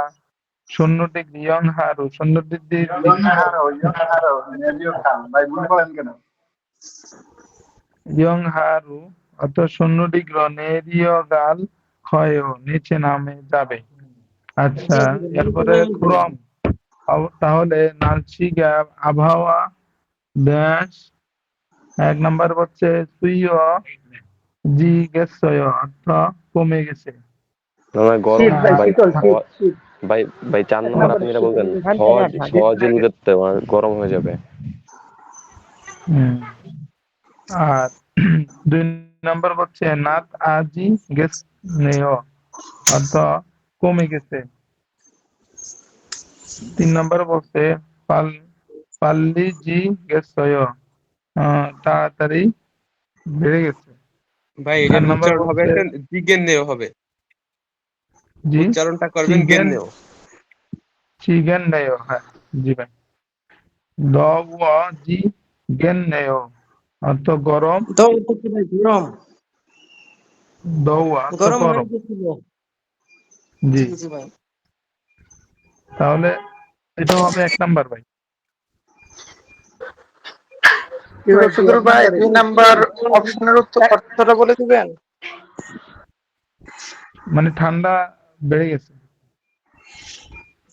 0 ডিগ্রি, ইয়ং হারু 0 ডিগ্রি, নেভিও খান ভাই, ভুল করেন কেন? ইয়ং হারু অর্থ 0 ডিগ্রি, নেরিয় গাল ক্ষয় নিচে নামে যাবে। আচ্ছা, জি জি এরপরে ক্রম, তাহলে নালচি গ্যাপ আবহাওয়া ড্যাশ। 1 নম্বর হচ্ছে সুইয় জি গেছয় অর্থ কমে গেছে। আমার গরম শীত ভাই, ভাই। শীতল হ শীত শীত। ভাই, ভাই 4 1 নম্বর নম্বরে আপনি এটা শীত। বলতেন, ঠান্ডা না, ঠান্ডা। সহজিল করতে আমার গরম হয়ে যাবে। হুম। আর 2 নম্বর হচ্ছে নাত আজি গেছ নেহ অর্থ কমে গেছে। 3 নম্বর বলছে পাল পাল্লি জি গেছয়, তাড়াতাড়ি বেড়ে গেছে। ভাই 4 এটার নম্বর উচ্চারণ হবে বলছে একটা জিগেন নেও হবে। জি উচ্চারণটা করবেন চিকেন, গেন নেও। চিগেন নেও, হ্যাঁ জি ভাই। দ ও জি গেন নেও অর্থ গরম, তো এটা কি ভাই গরম? দৌয়া অর্থ গরম হয়ে গরম। গেছিল। জি, জি জি ভাই। তাহলে এটা হবে 1 নাম্বার ভাই। এবার সুদূর ভাই 2 নাম্বার অপশনের অর্থটা বলে দিবেন? মানে ঠান্ডা বেড়ে গেছে।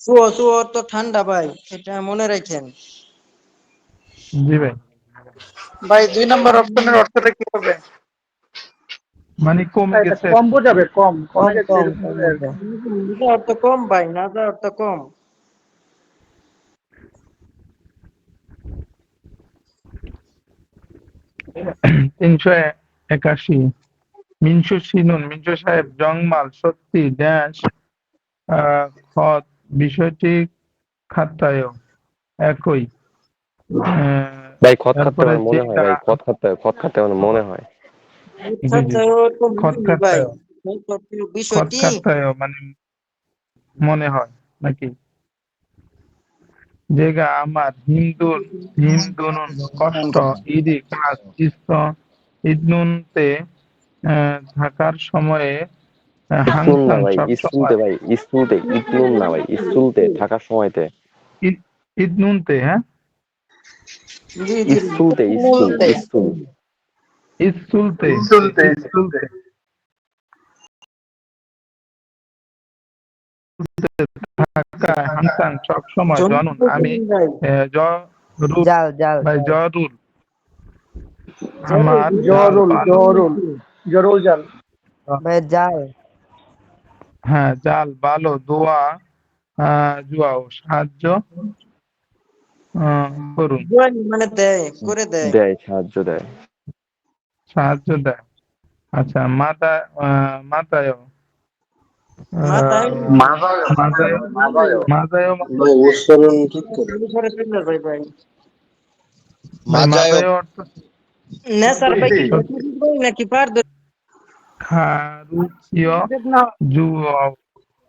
সুয়ো সুয়ো তো ঠান্ডা ভাই, এটা মনে রাখেন। জি ভাই। ভাই 2 নাম্বার অপশনের অর্থটা কি হবে? মানে কমে এটা গেছে। কম বোঝাবে, কমে কম গেছে কম এরকম কম হবে আর বুঝো। কি। না অর্থ কম ভাই, না যা অর্থ কম। 381 মিনসু সিনুন মিনসু সাহেব জংমাল সত্যি ড্যাশ খত বিষয়টি খাতায় একই। ভাই খত খাতে তারপরে আমার মনে হয়, যেটা ভাই খত খাতে আমার মনে হয়। জি অর্থাৎ জি তো খত মনে ভাই, খাতায়, খত বিষয়টি খাতায় মানে মনে হয় নাকি? যেগা আমার হিমদুনুন কষ্ট ইদি কাজ ইস্ত ইদনুনতে থাকার সময়ে ইসনুন না হাংসাং ভাই, ইসনুনতে সবসময় ভাই, ইসনুতে, ইতনুন না ভাই, ইসনুনতে থাকার সময়তে। ইদনুনতে, হ্যাঁ জি জি ইসুলতে, মুলতে, ইসুল। ইসুলতে, ইনসুলতে, ইসুলতে থাকা হাংসাং সবসময় জন্ম জনুন আমি ভাই, জরুর জাল জাল ভাই জরুর জরুর আমার জাল জরুল, ভালো। জরুল, জরুল জাল। ভাই জাল। হ্যাঁ জাল ভালো দোয়া জুয়াও সাহায্য করুন, জয়েন মানে দেয়, করে দেয়। দেয়, সাহায্য দেয়। সাহায্য দেয়। আচ্ছা মাতায় মাথায় মাজায় মাজায় মানে ভাই উচ্চারণ ঠিক করে। করে ফেললে ভাই ভাই। ভাই মাজায় অর্থ নেশার ভাই কি সত্যি ভাই নাকি পার খারুচিয় জুয়াও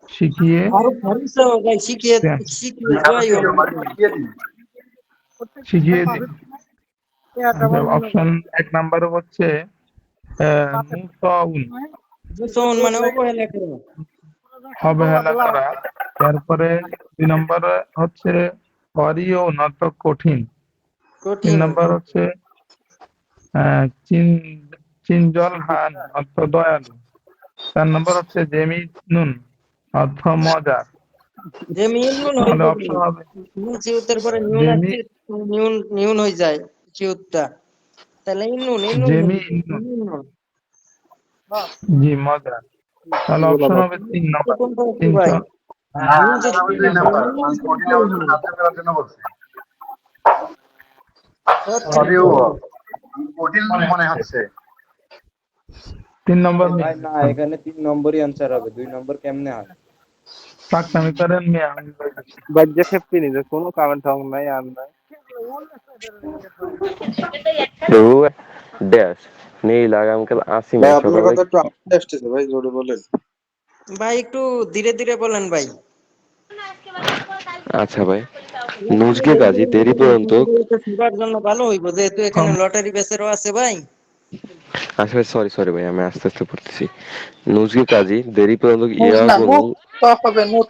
শিখিয়ে আরো ভারিসো ভাই, শিখিয়ে দেন, শিখিয়ে জয় শিখিয়ে দিন। আচ্ছা অপশন 1 নাম্বার হচ্ছে নুসাউন দূষণ মানে অবহেলা করে। অবহেলা করা। তারপরে 2 নম্বর হচ্ছে অরিও নত কঠিন। 3 কঠিন। নম্বর হচ্ছে চিন চিনজল হান অর্থ দয়ালু। 4 নম্বর হচ্ছে জেমিনুন অর্থ মজার। যে মিউন হয়ে তাহলে যাবে, অপশন হবে চিউতের পরে নিউন জেমি আসছে, নিউন নিউন হয়ে যায় চিউতটা, তাহলে ইন্নুন ইন্নুন জেমি ইন্নুন, ইন্নুন। জি মজার। তাহলে অপশন হবে 3 নম্বর কোনটা কি ভাই? 300। নিউন যে নিউন চিউতের হয়। সত্যি ভাই। 3 নম্বর পাকনামি করেন মিয়া আমি বলতেছি। বাজ্যে খেপতি নিজে কোনো কামেন্ট ঠাউন নাই আর নাই। ড্যাশ নীল আগামীকাল আসিমে ভাই আপনার সকালে কথা একটু আস্তে আসতেছে ভাই, জোরে বলেন। ভাই একটু ধীরে ধীরে বলেন ভাই। আচ্ছা ভাই, নুজকে কাজী দেরি পর্যন্ত। সবার জন্য ভালো হইব, যেহেতু এখানে লটারি বেচেরও আছে ভাই। আচ্ছা ভাই, সরি সরি ভাই, আমি আস্তে আস্তে পড়তেছি। নুজকে কাজী দেরি পর্যন্ত নুজ ইয়া না, গুনু। নুত তো হবে নুত।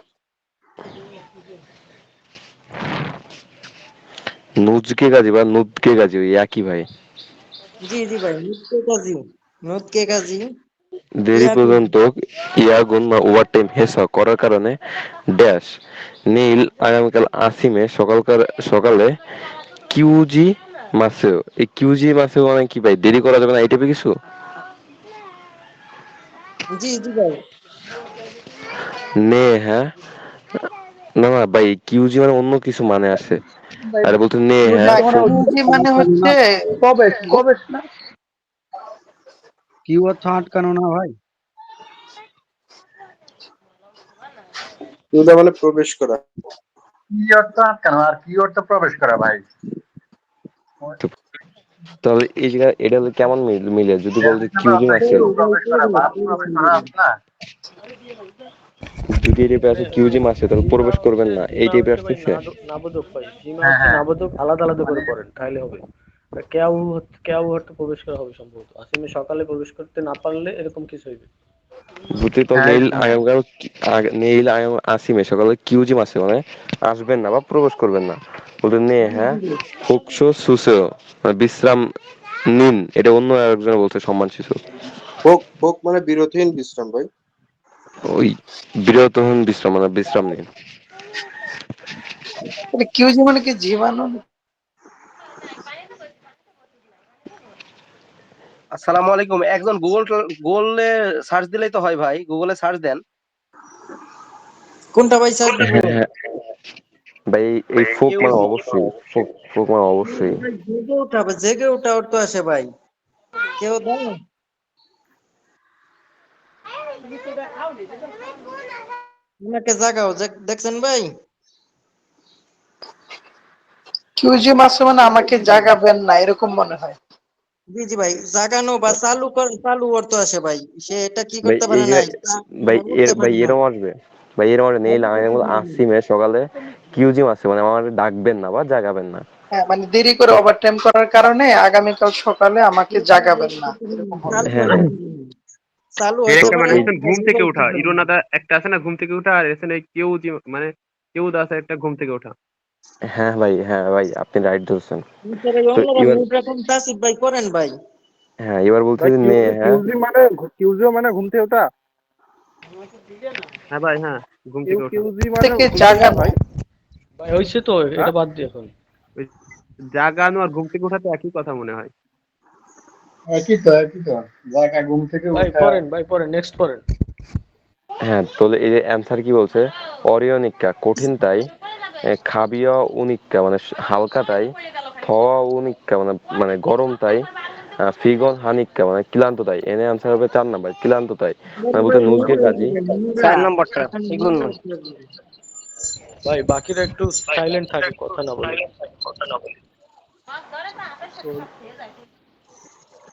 নুজকে কাজী বা নুদকে কাজী ওই একই ভাই। জি জি ভাই, নুতকে কাজী, নুতকে কাজী দেরি ইয়া পর্যন্ত ইয়াগুন বা ওভারটাইম হেসা করার কারণে ড্যাশ নীল আগামীকাল আসিমে সকালে কিউজি মাসেও। এই কিউজি মাসেও মানে কি ভাই, দেরি করা যাবে না এই টাইপের কিছু? জি জি ভাই। নে হ্যাঁ, না না ভাই, কিউজি মানে অন্য কিছু মানে আছে। আরে বলতে নে না, হ্যাঁ কিউজি মানে হচ্ছে প্রবেশ, প্রবেশ না? কি অর্থ আটকানো না ভাই? এটা মানে প্রবেশ করা। কি অর্থ আটকানো আর কি অর্থ প্রবেশ করা ভাই? তাহলে এই জায়গা এটা হলো কেমন মিলে যদি বলতে কিউজি মাসেও। প্রবেশ করা, বাদ প্রবেশ করা আছে না? যদি এই টাইপের মানে আছে কিউজি মাসে তাহলে জিমা প্রবেশ করবেন হচ্ছে না, এই জিমা টাইপের হচ্ছে ভাই আসতেছে। নাবোধক ভাই, জিমা হচ্ছে নাবোধক, আলাদা আলাদা করে পড়েন তাহলে হবে। আর কেউ হয়তো প্রবেশ করা হবে সম্ভবত, আসলে সকালে প্রবেশ করতে না পারলে এরকম কিছু হইবে। বুঝতে তো নেইল আগামীকাল নেইল আগাম আসিমে সকালে কিউজি মাসে মানে আসবেন না বা প্রবেশ করবেন না বলতে নে, হ্যাঁ ফুকসো সুসেও মানে বিশ্রাম নিন, এটা অন্য আরেকজন বলছে সম্মান শিশু। হোক হোক মানে বিরতিহীন বিশ্রাম ভাই। ওই বিরতহীন বিশ্রাম মানে বিশ্রাম নিন। মানে কিউজি মানে কি জীবাণু? আসসালামু আলাইকুম। একজন গুগলে সার্চ দিলেই তো হয় ভাই, গুগলে সার্চ দেন। কোনটা ভাই সার্চ দিব? হ্যাঁ হ্যাঁ ভাই, এই ফোক মানে কিউজি। অবশ্যই, ফোক ফোক মানে অবশ্যই। ভাই জেগে ওঠা অর্থ আসে ভাই, কেউ দেয়? ওনাকে জাগাও, দেখছেন ভাই? কিউজি মাসে মানে আমাকে জাগাবেন না এরকম মনে হয়। জি জি ভাই, জাগানো বা চালু অর্থ আসে ভাই। সে এটা কি ভাই করতে এই পারে যে নাই, ভাই উঠতে ভাই পারে না। এরম আসবে, ভাই এরম আসবে নেইল আগামীকাল আসিমে সকালে কিউজি মাসে মানে আমার ডাকবেন না বা জাগাবেন না। হ্যাঁ মানে দেরি করে ওভারটাইম করার কারণে আগামীকাল সকালে আমাকে জাগাবেন না এরকম হবে। চালু হ্যাঁ হইতে হ্যাঁ। পারে না। চালু হইতে ডিরেক্টর মানে পারে, এই হচ্ছেন ঘুম থেকে উঠতে ওঠা, পারে না। ইরোনাদা একটা আছে না ঘুম থেকে ওঠা, আর এখানে কেউ মানে কেউ আছে একটা ঘুম থেকে ওঠা। হ্যাঁ ভাই আপনি রাইট ধরছেন। নিচের এই তো অন্যরা এবার মিউট রাখুন, তাসিফ ভাই করেন ভাই। হ্যাঁ এবার বলছে ভাই যে নে, হ্যাঁ কিউজিও মানে ঘুম থেকে ওঠা। হ্যাঁ ভাই, হ্যাঁ ঘুম থেকে ওঠা। কিউজি মানে থেকে ঘুম থেকে ওঠা জাগানো। ভাই। ভাই হইছে তো, হ্যাঁ এটা বাদ দিয়ে এখন। ওই জাগানো আর ঘুম থেকে ওঠা তো একই কথা মনে হয়। একই তো জাগা ঘুম থেকে ভাই ওঠা। পড়েন, ভাই পড়েন, নেক্সট পড়েন। হ্যাঁ তাহলে এই যে অ্যান্সার কি বলছে, অরিয়নিকা কঠিন তাই, খাবিয়া উনিক্কা মানে হালকা তাই, থওয়া উনিক্কা মানে মানে গরম তাই, ফিগন হানিক্কা মানে ক্লান্ত তাই। এনে অ্যান্সার হবে 4 নাম্বার ক্লান্ত তাই, মানে বলতে নুজগে কাজী। 4 নম্বরটা সিগুন নয়। ভাই বাকিরা একটু সাইলেন্ট থাকে, কথা না বলে।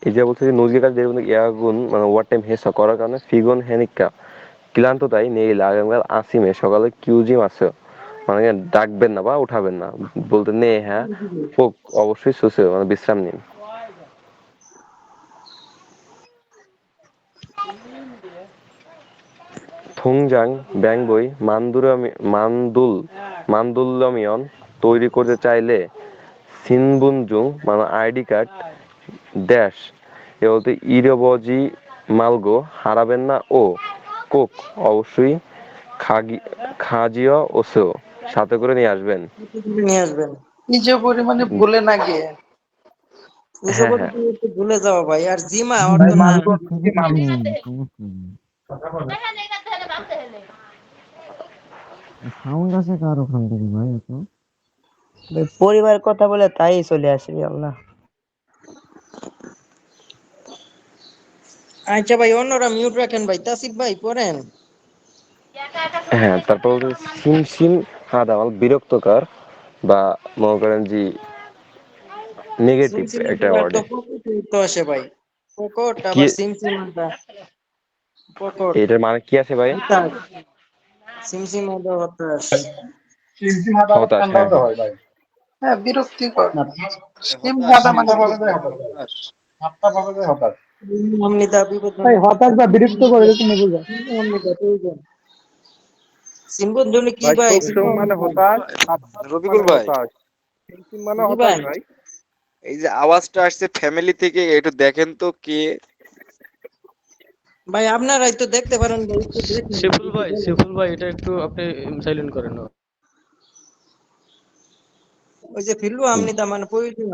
এই যে বলছে যে নুজগে কাজী যেগুলো ইয়াগুন মানে ওভার টাইম হেসা করার কারণে ফিগন হেনিক্কা ক্লান্ত তাই নেই আগামীকাল আসিমে সকালে কিউজিম আছে মানে ডাকবেন না বা উঠাবেন না বলতে নে, হ্যাঁ ফোক অবশ্যই সুসে মানে বিশ্রাম নিন। থুংজাং ব্যাংবই মান্দুল্লামিয়ন তৈরি করতে চাইলে সিনবুনজুং মানে আইডি কার্ড ড্যাশ এ বলতে ইরবজি মালগো হারাবেন না ও কোক অবশ্যই খাজিও ওসেও সাথে করে নিয়ে আসবেন। নিয়ে আসবেন। নিজ পরিমাণে ভুলে না গিয়ে। হ্যাঁ নিশাবতী হ্যাঁ একটু ভুলে যাওয়া ভাই, আর জিমা ভাই অর্থ না। মালগো কি মালগো। ভাই পরিবারের কথা বলে তাই চলে আসি আল্লাহ। আচ্ছা ভাই, অন্যরা মিউট রাখেন ভাই। তাসিফ ভাই পড়েন। হ্যাঁ তারপর বলতে সিম সিম হাদামাল বিরক্তকর বা মনে করেন যে নেগেটিভ একটা সিমসিমাটা ওয়ার্ডে তো পকট তো আসে ভাই। পকট কি আবার সিমসিমাটা পকট। এটার মানে কি আছে ভাই? হতাশ, সিমসিমাটা হতাশ। চিমচিম হাতা আবার হতাশ, ঠান্ডাও হ্যাঁ তো হ্যাঁ। হয় ভাই। হ্যাঁ বিরক্তিকর। না সিম হতাশ কাদা মানে ঠাট্টা ভাবে যায় বিরক্তিকর। হতাশ ভাই। ঠাট্টা ভাবে যায় হতাশ। অমনিতা বিপদ ভাই হতাশ বা বিরক্ত করে এরকম বোঝায়। অমনিতা প্রয়োজন। সিম্বুর কি ভাই ভাই? শোক মানে হতাশ, রফিকুল মানে ভাই, হতাশ, চিমচিম মানে জি হতাশ ভাই। ভাই। এই যে আওয়াজটা আসছে ফ্যামিলি থেকে, একটু দেখেন তো কে। ভাই আপনারাই তো দেখতে পারেন ভাই, একটু দেখেন সিফুল কিছু ভাই, বলেন। সিফুল ভাই এটা একটু আপনি সাইলেন্ট করেন। ওই যে ফিরলু আমনিতা মানে প্রয়োজন।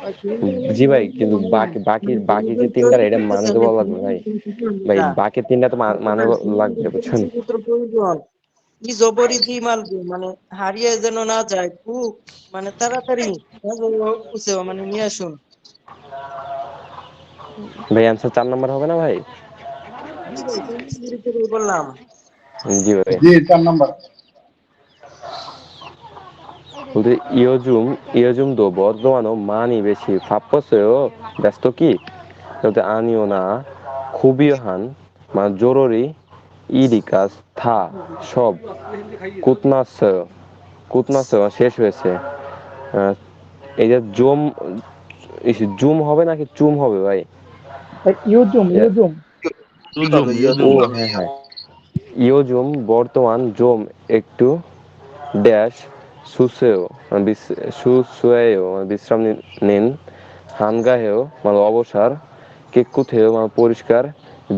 ওই ফিরলু জি ভাই কিন্তু বাকি বাকি মানে বাকি যে প্রয়োজন তিনটার তৈরি এটা মানে করতেছেন, দেওয়া লাগবে ভাই। ভাই আমনিতা বাকি তিনটা তো মানে হতাশ, লাগবে বুঝছেন। সূত্র প্রয়োজন। কি জবরি দি মালবো মানে হারিয়ে যেন না যায়, খুব মানে তাড়াতাড়ি মানে নিয়ে আসুন। ভাই অ্যান্সার 4 নাম্বার হবে না ভাই? জি ভাই, চন্দ্রগিরি থেকে বললাম। জি ভাই। জি 4 নাম্বার। বলতে ইয়জুম দো বর্ধমানও মানি বেশি ফাপ্পসেও ব্যস্ত কি বলতে আনিও না খুবই হান মানে জরুরি ইডিকাস থা সব কুতনাস কুতনাস শেষ হয়েছে। এই যে জুম হবে নাকি চুম হবে ভাই? ইউজুম ইউজুম ও হ্যাঁ হ্যাঁ, ইয়োজুম বর্তমান জোম একটু ড্যাশ সুসেও সুসুয়েও বিশ্রাম নিন, হানগাহেও মানে অবসর, কেকুথেও মানে পরিষ্কার,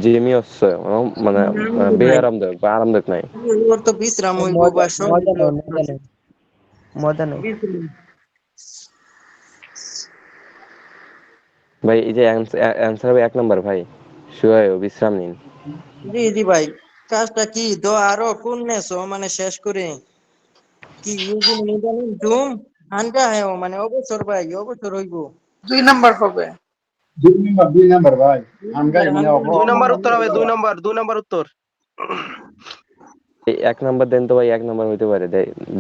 জেমিয়স্যও মানে ভাই বেআরামদায়ক বা আরামদায়ক নাই। ওর তো বিশ্রাম হইব মজা বা সব মজা হইব। নেই মজা নেই মজা নেই। বিশ্রাম। ভাই এই যে অ্যান্সার হবে 1 নম্বর ভাই, শুয়েও বিশ্রাম নিন। জি জি ভাই, কাজটা কি দ আরো কোন নেছো মানে শেষ করে কি ইউজিন নিদানিন জুম হানকা হ্যাঁ মানে অবসর ভাই অবসর হইব। 2 নাম্বার হবে। 2 নাম্বার ভাই হানগার হানগার 2 নম্বর উত্তর হবে, 2 নম্বর উত্তর। এই 1 নম্বর দেন তো ভাই, 1 নম্বর হইতে পারে,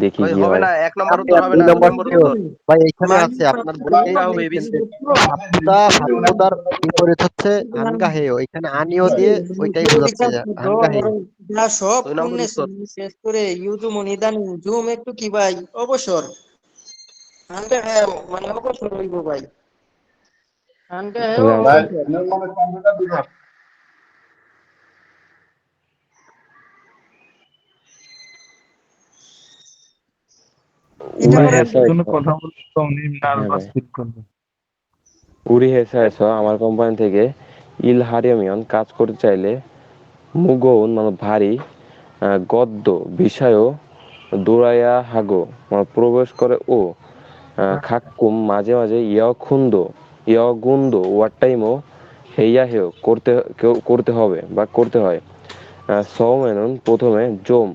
দেখি ভাই কি হবে হয়। না, 1 নম্বর উত্তর হবে না, 2 নম্বর মানে উত্তর। ভাই এখানে মানে আছে আপনার বলতে এইটা হবে বেশি। ফাত্তুদার বিপরীত হচ্ছে আনগাহেয়, এখানে আনিও দিয়ে ওইটাই বোঝাচ্ছে যে আনগাহেয়। যা সব 2 নম্বর পুণ্যে উত্তর। শেষ করে ইউজুম নিদানিন জুম একটু কি ভাই অবসর হানকা হ্যাঁ মানে অবসর হইব ভাই হানকা হ্যাঁ তাহলে ভাই আনসার অবসর। নির্মলের কম্পিউটার বিভাগ এটা উড়ি করেন হেসা কোনো কথা বললে তো উনি হ্যাঁ নার্ভাস ভাই, ফিল করবে। উড়ি হেসা আমার কোম্পানি থেকে ইলহারিয়মিয়ন কাজ করতে চাইলে মুগৌন মানে ভারী, গদ্য বিষায়ও দৌড়াইয়া হাগো মানে প্রবেশ করে ও, খাক্কুম মাঝে মাঝে ইয়গুন্দ ওয়ার টাইমও হেইয়া হেও করতে হবে বা করতে হয়। সৌমেনন প্রথমে জোম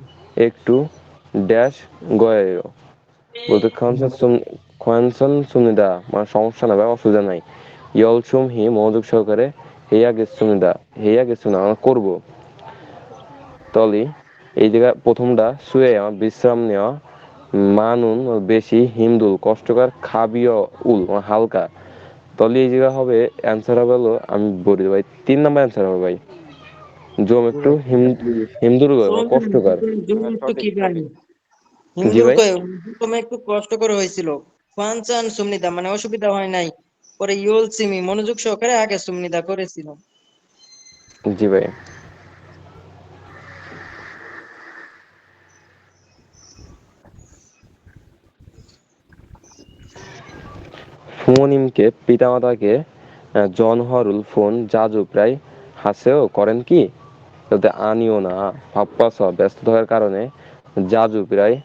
একটু ড্যাশ গয়েও বলতে খনসন সুনিদা মানে সমস্যা না বা অসুবিধা নাই। ইয়লসুম হি মনোযোগ সহকারে হেয়া গেছু না আমরা করবো। তলি এই জায়গা প্রথমটা শুয়ে আমার বিশ্রাম নেওয়া, মানুন বেশি, হিমদুল কষ্টকর, খাবিয় উল মানে হালকা। তলি এই জায়গা হবে অ্যান্সার হবে হলো, আমি বলি ভাই 3 নম্বর অ্যান্সার হবে ভাই, জম একটু হিমদুল মানে কষ্টকর। জুম একটু কি ভাই জি হিমদুল ভাই, কয় তুমি একটু কষ্ট করে হয়েছিল ফানচান সুমনিদা মানে অসুবিধা হয় নাই পরে ইউল সিমি মনোযোগ সহকারে আগে সুমনিদা করেছিল। জি ভাই। ফুমনিমকে পিতামাতাকে জনহরুল ফোন জাজু প্রায় হাসেও করেন কি, যাতে আনিও না ভাপ্পাস ব্যস্ত থাকার কারণে জাজু প্রায়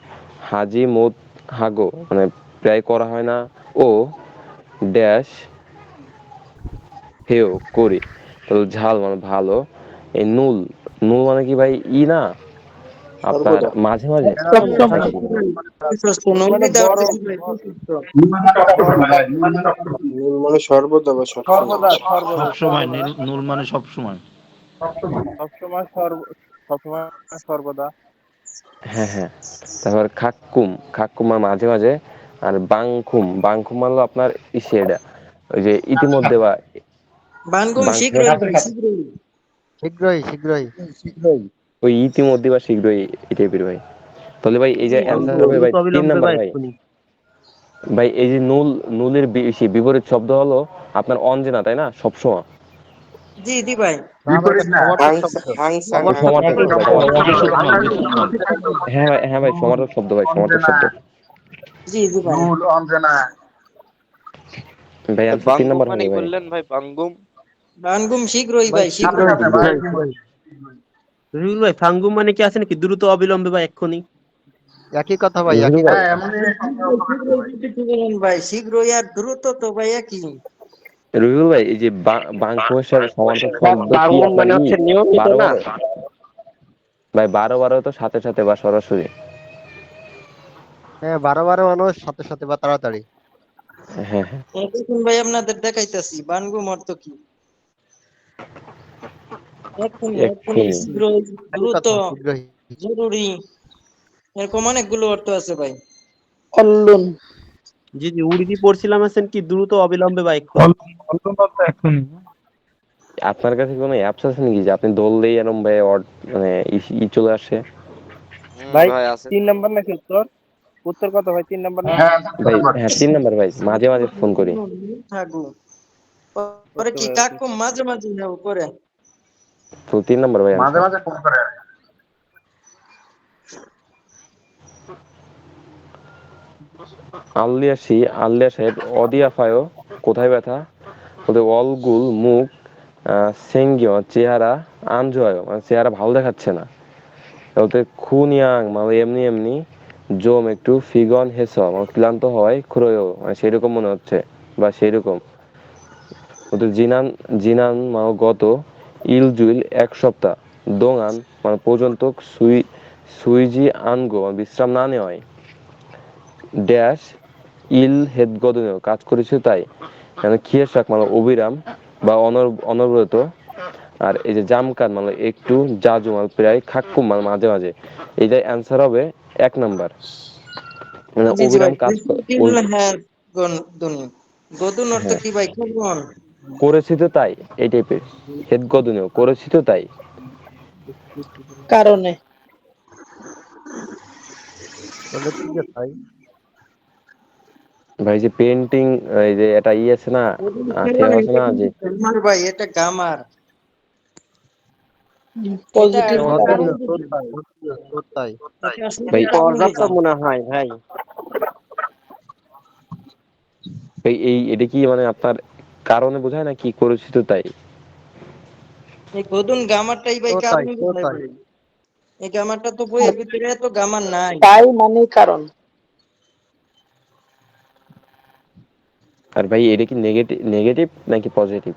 হাজি মোদ হাগো মানে প্রায় করা হয় না, ও ড্যাশ হেও করি। তাহলে ঝাল মানে ভালো, এই নুল নুল মানে কি ভাই না আপনার সর্বদা। মাঝে মাঝে সবসময়। নাকি? মানে সুমনিদা বড় অর্থ কি ভাই? বিশিষ্ট। নীল মানে সর্বদা বা সবসময়। সর্বদা সর্বদা সবসময় নুল মানে সবসময়। সবসময় সবসময় সর্বদা হ্যাঁ হ্যাঁ, তারপর খাক্কুম মানে মাঝে মাঝে, আর বাংখুম মানে হলো আপনার ইসে এটা ওই যে ইতিমধ্যে বা বানগুম বাংখুমের শীঘ্রই ভাই শীঘ্রই। শীঘ্রই শীঘ্রই। ওই ইতিমধ্যে বা শীঘ্রই এই টাইপের ভাই। তাহলে ভাই এই যে জি অ্যান্সার হবে ভাই দ্রুত 3 অবিলম্বে নাম্বার বা ভাই। এক্ষুনি। ভাই এই যে নুলের বিপরীত শব্দ হলো আপনার অঞ্জনা, তাই না সবসময়? জি জি ভাই। না ভাই এটা সমার্থক শব্দ। হাংসাং সমার্থক শব্দ ভাই, সমার্থক শব্দ। বিশেষণ বিশেষণ। হ্যাঁ ভাই সমার্থক শব্দ ভাই, সমার্থক অঞ্জনা শব্দ। জি জি ভাই। নুল অঞ্জনা ভাই অ্যান্সার 3 নাম্বার হবে ভাই। বানগুম শীঘ্রই ভাই ভাই সাথে শীঘ্রই। সাথে ভাই রবিউল ভাই ফাঙ্গুম মানে কি আছে নাকি দ্রুত অবিলম্বে বা এক্ষুনি? একই কথা ভাই, রহিল একই ভাই, হ্যাঁ কথা। এমনই শব্দ ব্যবহার করে শীঘ্রই ভাই। কিছু বলেন ভাই শীঘ্রই আর দ্রুত তো ভাই একই। রহিল ভাই এই যে বাংখুমের সাথে সমার্থক শব্দ কি বাংমুন আপনার মানে হচ্ছে নিয়মিত বারো না। বারো ভাই, বারো বারো তো সাথে সাথে বা সরাসরি। হ্যাঁ 12 মানুষ সাথে সাথে বা তাড়াতাড়ি। হ্যাঁ হ্যাঁ, এখন ভাই আপনাদের দেখাইতাছি বানগুম অর্থ কি। এক্ষুনি এক্ষুনি এক্ষুনি। শীঘ্রই একই দ্রুত কথা, শীঘ্রই। জরুরি এরকম অনেকগুলো অর্থ আছে ভাই। অল্লুন। জি জি উর্দি পড়ছিলাম আছেন কি দ্রুত অবিলম্বে বা এক্ষুনি। অল্প তো এখনই আপনার কাছে কোনো অ্যাপস আছে নাকি যে আপনি ধরলেই এরকম ভাই মানে চলে আসে? ভাই 3 নাম্বার নাকি উত্তর? উত্তর কত ভাই? 3 নাম্বার না? ভাই হ্যাঁ 3 নাম্বার ভাই, মাঝে মাঝে ফোন করি। থাকু পরে বুঝতে কি পেরেছি। কাকু মাঝে মাঝে নেও করে। তো 3 নাম্বার ভাই মাঝে আনসার। মাঝে ফোন করে। আলিয়া সাহেব অদিয়াফায়ও কোথায় ব্যথা? ওদের অলগুল মুখ সেঙ্গিও চেহারা আনজয় মানে চেহারা ভালো দেখাচ্ছে না। ওতে খুনিয়াং মানে এমনি এমনি জম একটু ফিগন হেস মানে ক্লান্ত হয় খুঁড়োয় মানে সেরকম মনে হচ্ছে বা সেরকম। ওদের জিনান জিনান মানে গত ইলজুইল 1 সপ্তাহ দোঙান মানে পর্যন্ত সুইজি আনগো মানে বিশ্রাম না নেওয়ায় ড্যাশ ইল হেদগদনেও কাজ করেছে তাই মানে খিয়েশাক মানে অবিরাম বা অনবরত। আর এই যে জামকান মানে একটু জাজু মানে প্রায় খাক্কুম মানে মাঝে মাঝে। এইটার অ্যান্সার হবে 1 নাম্বার মানে জি জি ভাই অবিরাম কাজ হ্যাঁ দুন গদুন অর্থ হ্যাঁ কি ভাই? কেমন? করেছি তো তাই, এই টাইপের হেদগদনেও করেছি তো তাই। কারণে। তাহলে ঠিক আছে ভাই। ভাই যে পেন্টিং এই যে এটা আছে না থিওরাম আছে এটা না যে কিন্তু গামার ভাই, এটা গামার। এটা পজিটিভ একটা কারণ। কারণ সত্যি দিছি। তাই, সত্যি তাই। এটা আসলে ভাই কারণ পর্যাপ্ত দিছি। মনে হয় ভাই। ভাই এটা কি মানে আপনার কারণে বোঝায় না কি করেছি তো তাই? এই গদুন গামারটাই ভাই তো তাই, কারণই তো বোঝায় তাই। ভাই। এই গামারটা তো বইয়ের ভিতরে এত গামার নাই। তাই মানে কারণ। আর ভাই এটা কি নেগেটিভ নেগেটিভ নাকি পজিটিভ?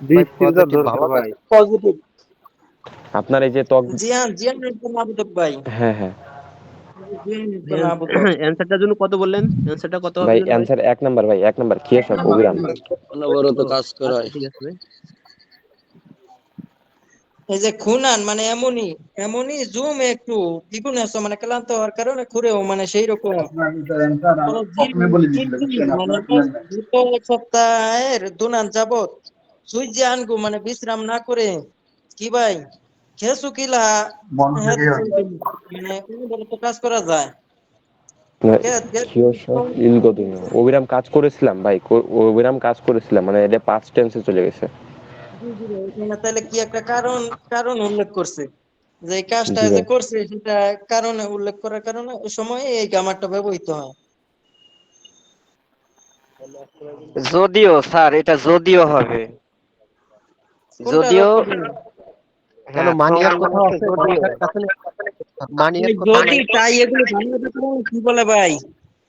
ভাই বৃষ্টির পজিটিভ দরকার ভালো ভাই। থাকে। পজিটিভ। আপনার এই যে ত্বক জিয়ান জিয়ান একদম আবুদক ভাই। হ্যাঁ হ্যাঁ জিয়ান একদম আবুদক। অ্যান্সারটার জন্য কত বললেন? অ্যান্সারটা কত হবে ভাই জন্য ভাই? অ্যান্সার 1 নাম্বার ভাই 1 নাম্বার খিয়েশাক অবিরাম। অনবরত ও কাজ আচ্ছা করায়। ঠিক আছে ভাই। এই যে খুনান মানে এমনই এমনই জুম একটু দ্বিগুণ আছে মানে ক্লান্ত হওয়ার কারণে ঘুরেও মানে সেই রকম। মানে মানে গত 1 সপ্তাহের দুনান যাবত সুইজি আনগু মানে বিশ্রাম না করে কি ভাই খেসু কিলা মানে অনবরত কাজ করা যায়। খিয়েশাক ইলগদিন অবিরাম কাজ করেছিলাম ভাই অবিরাম কাজ করেছিলাম মানে এটা পাস্ট টেন্সে চলে গেছে। জি জি ভাই, এখানে তাহলে কি একটা কারণ কারণ উল্লেখ করছে যে এই কাজটা জি যে ভাই করছে সেটা কারণে উল্লেখ করার কারণে ওই সময় এই গামারটা ব্যবহৃত হয়। যদিও স্যার এটা যদিও হবে, কোনটার যদিও অর্থ কি? কেন হ্যাঁ মানিয়ার ঠোঙার মানে কোথাও হচ্ছে আছে? যদিও। মানিয়ার কাছে নেই? মানিয়ার ভাই কোথাও যদি নেই? তাই এগুলো বাংলা ব্যাকরণ কি বলে ভাই?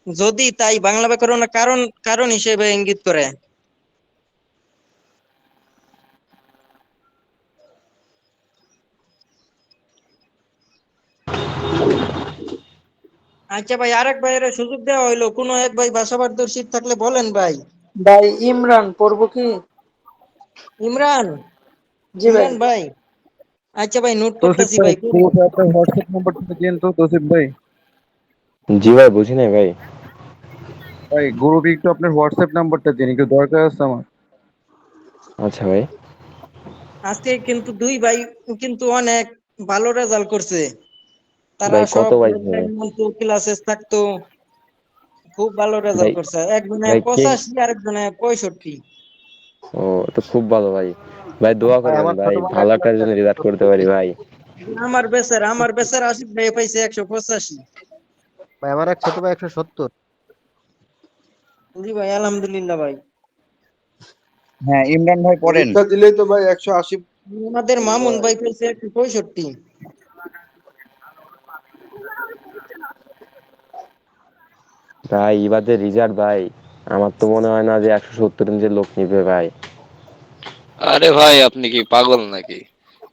যদি তাই বাংলা ব্যাকরণ কারণ কারণ হিসেবে ইঙ্গিত করে। আচ্ছা ভাই আরেক ভাইয়ের সুযোগ দেওয়া হইলো, কোনো এক ভাই ভাষাভারদর্শী থাকলে বলেন ভাই। ভাই ইমরান পড়বো কি? ইমরান জি ভাই। ইমরান ভাই আচ্ছা ভাই নোট তৌসিফ করতেছি ভাই ভাই। গ্রুপে আপনার হোয়াটসঅ্যাপ নাম্বারটা দিন তো তৌসিফ ভাই। জি ভাই বুঝি নাই ভাই। ভাই গ্রুপে একটু আপনার হোয়াটসঅ্যাপ নাম্বারটা দিন, একটু দরকার আছে আমার। আচ্ছা ভাই আজকে কিন্তু দুই ভাই কিন্তু অনেক ভালো রেজাল্ট করছে। তারা ভাই কত সব পাইছে ভাই? ক্লাসে থাকতো, খুব ভালো রেজাল্ট ভাই করছে। একজনে ভাই কে 85 আরেকজনে 65। ও তো খুব ভালো ভাই। ভাই দোয়া ভাই করবেন আমার ভাই ছোট ভাই ভালো 1 একটা লাখ জন্য রেজাল্ট করতে পারি ভাই। আমার বেচার আশিক ভাই পাইছে 185। ভাই আমার এক ছোট ভাই 170। জি ভাই আলহামদুলিল্লাহ ভাই। হ্যাঁ ইমরান ভাই পড়েন। পরীক্ষা দিলেই তো ভাই 180 আমাদের মামুন ভাই। ভাই পাইছে 165। ভাই এবার যে রেজাল্ট ভাই আমার তো মনে হয় না যে 170 নিচে লোক নিবে ভাই। আরে ভাই আপনি কি পাগল নাকি?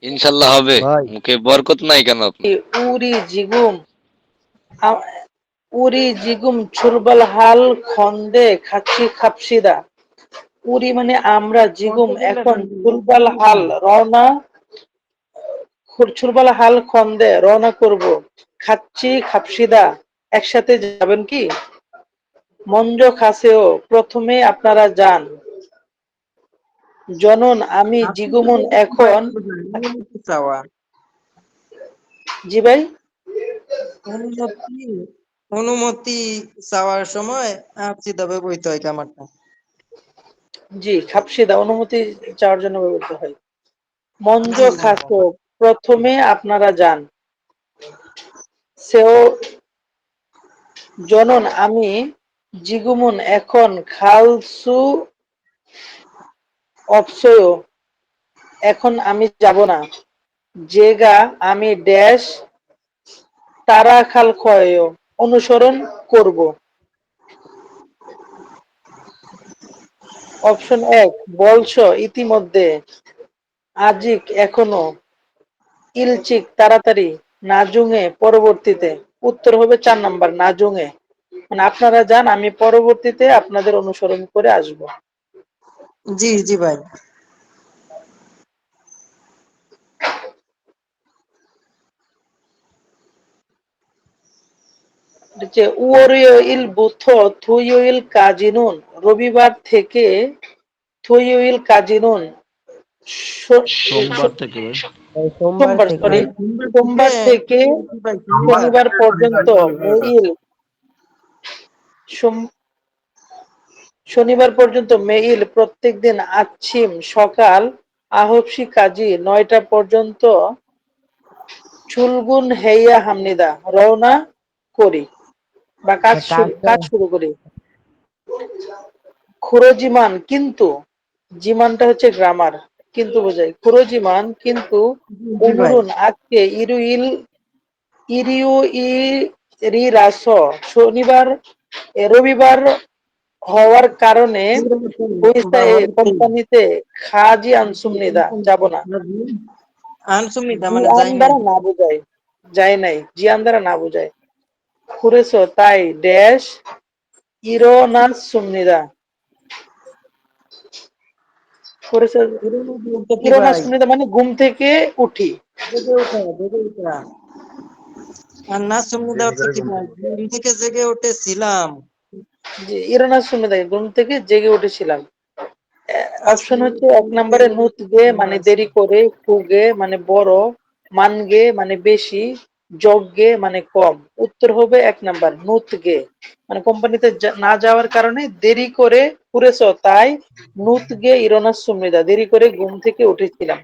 ইনশাল্লাহ হবে। ভাই মুখে বরকত নাই কেন আপনার? উরি জিগুম আ- উরি জিগুম ছুরবাল হাল খন্দে খাচ্ছি খাপসিদা। উরি মানে আমরা, জিগুম এখন, ছুরবাল হাল রওনা, ছুরবাল হাল খন্দে রওনা করব, খাচ্ছি খাপসিদা একসাথে যাবেন কি? মঞ্জ খাসেও প্রথমে আপনারা যান। জনন আমি জিগুমুন এখন। অনুমতি চাওয়া, জি ভাই, অনুমতি অনুমতি চাওয়ার সময় আবসিদা ব্যবহৃত হয় গ্রামারটা। জি খাপসিদা অনুমতি চাওয়ার জন্য ব্যবহৃত হয়। মঞ্জ জি খাসো প্রথমে আপনারা যান। সেও জনন আমি জিগুমুন এখন খালসু অপসয় এখন আমি যাব না। জেগা আমি ড্যাশ তারা খাল ক্ষয় অনুসরণ করব। অপশন 1 বলছ ইতিমধ্যে, আজিক এখনো, ইলচিক তাড়াতাড়ি, নাজুঙে পরবর্তীতে। উত্তর হবে 4 নাম্বার নাজুঙে, মানে আপনারা যান আমি পরবর্তীতে আপনাদের অনুসরণ করে আসব। জি জি ভাই। যে উয়োরিল বুথ থুইউইল কাজিনুন রবিবার থেকে থুইউইল কাজিনুন সোমবার থেকে ভাই। সোমবার সোমবার থেকে। সরি সোমবার থেকে শনিবার পর্যন্ত মেইল শনিবার পর্যন্ত মেইল প্রত্যেকদিন আচ্ছিম সকাল আহবসি কাজী 9টা পর্যন্ত চুলগুন হেইয়া হামনিদা রওনা করি বা কাজ শুরু করি। খুরজিমান কিন্তু, জিমানটা হচ্ছে গ্রামার, কিন্তু বোঝায় খুরজিমান কিন্তু জি ভাই। অনুরুন আজকে ইরিউ ই রি রাস শনিবার রবিবার হওয়ার কারণে বা কোম্পানিতে খাজি আনসুমনিদা যাব না। আনসুমিদা জি মানে আন যাই নাই। দ্বারা না বোঝায়, যায় নাই, জি আন দ্বারা না বোঝায়। খুরেছ তাই ড্যাশ ইরোনাস সুমনিদা করেছ। বলতে কি ইরোনাস ভাই? সুমনিদা মানে ঘুম থেকে উঠি। জেগে ওঠা, জেগে ওঠা। আর না সুমিদা হচ্ছে কি ভাই? ঘুম থেকে জেগে উঠেছিলাম। যে ইরোনাস সুমনিদা ঘুম থেকে জেগে উঠেছিলাম। অপশন হচ্ছে 1 নম্বরে নুতগে মানে দেরি করে, ফুগে মানে বড়, মানগে মানে বেশি, যজ্ঞে মানে কম। উত্তর হবে 1 নাম্বার নুতগে, মানে কোম্পানিতে না যাওয়ার কারণে দেরি করে পুরেছ তাই নুতগে ইরোনাস সুমনিদা দেরি করে ঘুম থেকে উঠেছিলাম।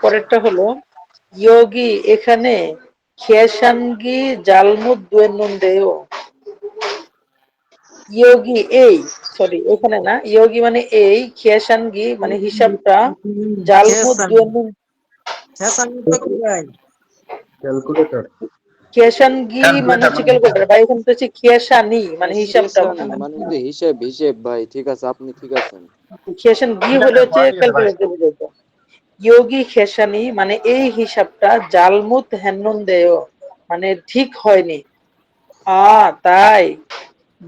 পরেরটা হলো ইয়োগি এখানে খেসানগি জালমুদ দুয়েনুন্দেও। ইয়োগি এই, সরি এখানে না, ইয়োগি মানে এই, খেসানগি মানে হিসাবটা, জালমুদ দুয়েনুন খেসানিটা কি ভাই? ক্যালকুলেটর। খেসানগি মানে হচ্ছে ক্যালকুলেটর, বা এখানে হচ্ছে খেসানি মানে হিসাবটা বোঝায়। মানে যে হিসেব হিসেব ভাই, ঠিক আছে, আপনি ঠিক আছেন। খেসানগি হলে হচ্ছে ক্যালকুলেটর বোঝাইতো। ইয়োগি খেসানি মানে এই হিসাবটা জালমুদ হেনুন্দেও মানে ঠিক হয়নি। তাই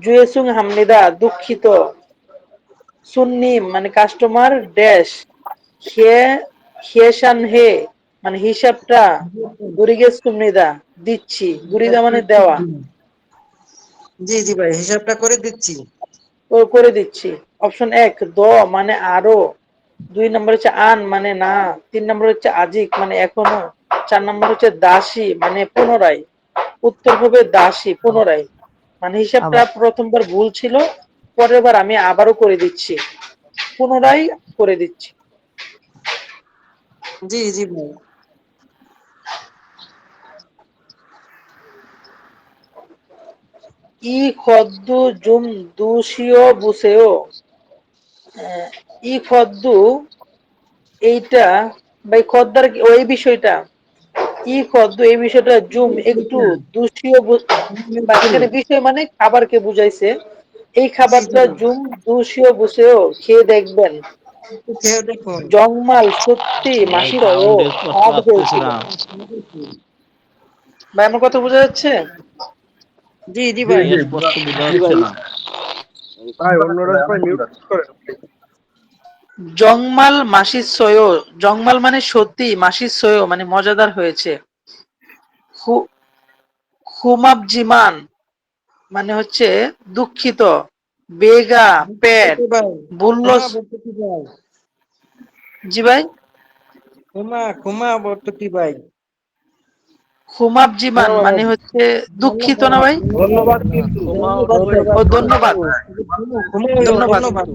জুয়েসুং হামনিদা দুঃখিত। সুন্নি মানে কাস্টমার ড্যাশ খেসান হে মানে হিসাবটা গুরিগে সুন্নিদা দিচ্ছি, গুরিদা মানে দেওয়া, জি জি ভাই, হিসাবটা করে দিচ্ছি। ও করে দিচ্ছি। অপশন 1 দ মানে আরো, 2 নম্বর হচ্ছে আন মানে না, 3 নম্বর হচ্ছে আজিক মানে এখনো, 4 নম্বর হচ্ছে দাসী মানে পুনরায়। উত্তর হবে দাসী পুনরায়, মানে হিসাবটা প্রথমবার ভুল ছিল, পরের বার আমি আবারও করে দিচ্ছি, পুনরায় করে দিচ্ছি। জি জি ভাই। ই খদ্দু জুম দুশিও বুসেও, ই খদ্দু এইটা ভাই খদ্দার ওই বিষয়টা, ই খদ্দু এই বিষয়টা জুম একটু দুশিও বা এখানে বিষয় মানে খাবারকে বুঝাইছে। এই খাবারটা জুম দুশিও বুসেও খেয়ে দেখবেন। খেয়ে দেখুন। জংমাল সত্যি ভাই মাস্ত ও সাউন্ড স্পষ্ট স্বাদ আসতেছে হয়েছিল। না। ভাই আমার কথা বোঝা যাচ্ছে? জি জি ভাই। স্পষ্ট বোঝা জি যাচ্ছে ভাই। না। ভাই অন্যরা সবাই মিউট করেন। জংমাল মাসিসয়, জংমাল মানে সত্যি, মাসিসয় মানে মজাদার হয়েছে। খুমাবজিমান মানে হচ্ছে দুঃখিত। বেগা পেট, ভাই বুল্লস। ক্ষমা বর্তকি ভাই, জি ভাই, ক্ষমা বর্তকি ভাই। খুমাবজিমান মানে হচ্ছে দুঃখিত না ভাই? ধন্যবাদ কিন্তু ও ধন্যবাদ, ধন্যবাদ। ধন্যবাদ।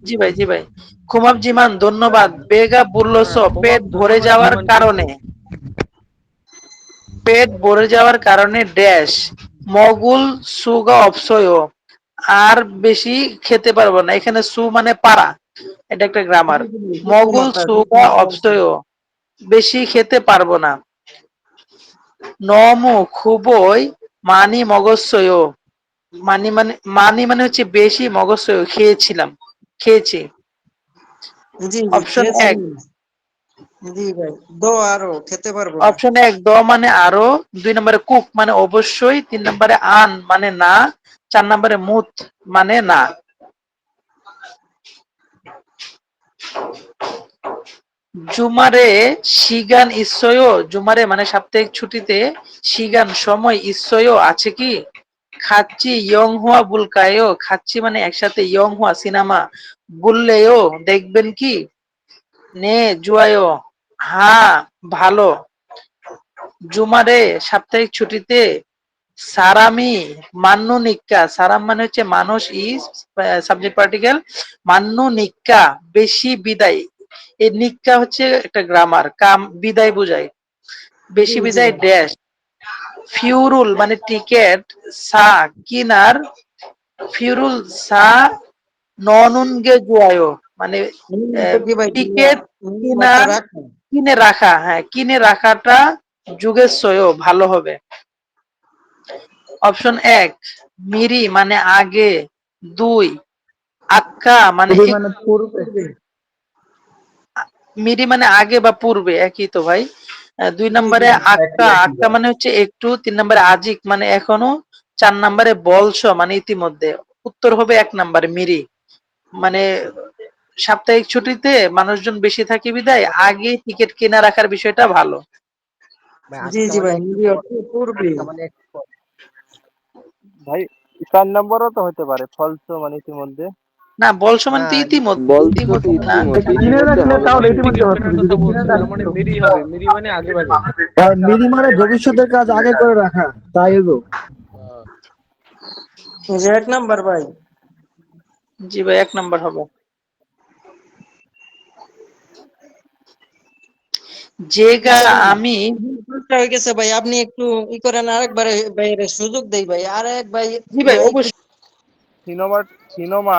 জি ভাই, জি ভাই। খুমাবজিমান ধন্যবাদ। বেগা বুল্লস পেট ভরে ধন্যবাদ যাওয়ার জিমান কিন্তু কারণে, পেট ভরে যাওয়ার কারণে ড্যাশ মগুল সুগা অপসয়, আর বেশি খেতে পারবো না। এখানে সু মানে পারা, এটা একটা গ্রামার। মগুল সুগা অপসয়, বেশি খেতে পারবো না। নমু খুবই মানি মগজসয়, মানি মানে হচ্ছে বেশি, মগজসয় খেয়েছিলাম, খেয়েছি। জি অপশন এক, খেয়েছিলেন। জি ভাই, দো আরো খেতে পারবো না। অপশন এক দ মানে আরো, 2 নম্বরে কুক মানে অবশ্যই, 3 নম্বরে আন মানে না, 4 নম্বরে মুত মানে না। জুমারে শিগান ইসয়, জুমারে মানে সাপ্তাহিক ছুটিতে, শিগান সময়, ইসয় আছে কি? খাচ্ছি ইয়ং হুয়া বুলকায়ও, খাচ্ছি মানে একসাথে, ইয়ং হুয়া সিনেমা, বুললেও দেখবেন কি? নে জুয়ায়ও, হ্যাঁ ভালো। জুমারে সাপ্তাহিক ছুটিতে, সারামি মান্নু নিক্কা, সারাম মানে হচ্ছে মানুষ, ইজ সাবজেক্ট পার্টিকেল, মান্নু নিক্কা বেশি বিদায়। এই নিক্কা হচ্ছে একটা গ্রামার, কাম বিদায় বোঝায়, বেশি জি বিদায় ভাই। ড্যাশ। ফিউরুল মানে টিকেট, সা কিনার, ফিউরুল সা ননুনগে জুয়ায়ো মানে কি ভাই, টিকেট মাত্র কিনার, রাখো। কিনে রাখা, হ্যাঁ কিনে রাখাটা যুগের সয় ভালো হবে। অপশন এক মিরি মানে আগে, 2 আক্কা মানে পুরি মানে পূর্বে। মিরি মানে আগে বা পূর্বে, একই তো ভাই। 2 নম্বরে আক্কা, আক্কা মানে হচ্ছে একটু, 3 নম্বরে আজিক মানে এখনো, 4 নম্বরে বলস মানে ইতিমধ্যে। উত্তর হবে 1 নম্বরে মিরি, মানে সাপ্তাহিক ছুটিতে মানুষজন বেশি থাকে বিদায় আগে টিকিট কিনে রাখার বিষয়টা ভালো। জি জি ভাই, মিরি অর্থ পূর্বে। ভাই 4 নম্বরও তো হতে পারে, ফলস মানে ইতিমধ্যে। না বলস মানে তো ইতিমধ্যে, বলছো তো ইতিমধ্যে না। ইতিমধ্যে, কিনে ইতিমধ্যে রাখলে হবে তাহলে না। ইতিমধ্যে টিকিট হচ্ছে, কেনার কথা যদি কিনে বলছে, তার মানে রাখতো। মিরি হবে, মিরি মানে আগে ভাগে। মিরি মানে ভবিষ্যতের কাজ আগে করে রাখা, তাই হলো। যে 1 নাম্বার ভাই। জি ভাই 1 নম্বর হবে। যেগা ভাই আমি, ভুলটা হয়ে গেছে ভাই, আপনি একটু ই করেন, আরেকবার ভাইয়ের সুযোগ দেই ভাই, আরেক ভাই জি ভাই একটু। অবশ্যই। সিনোমা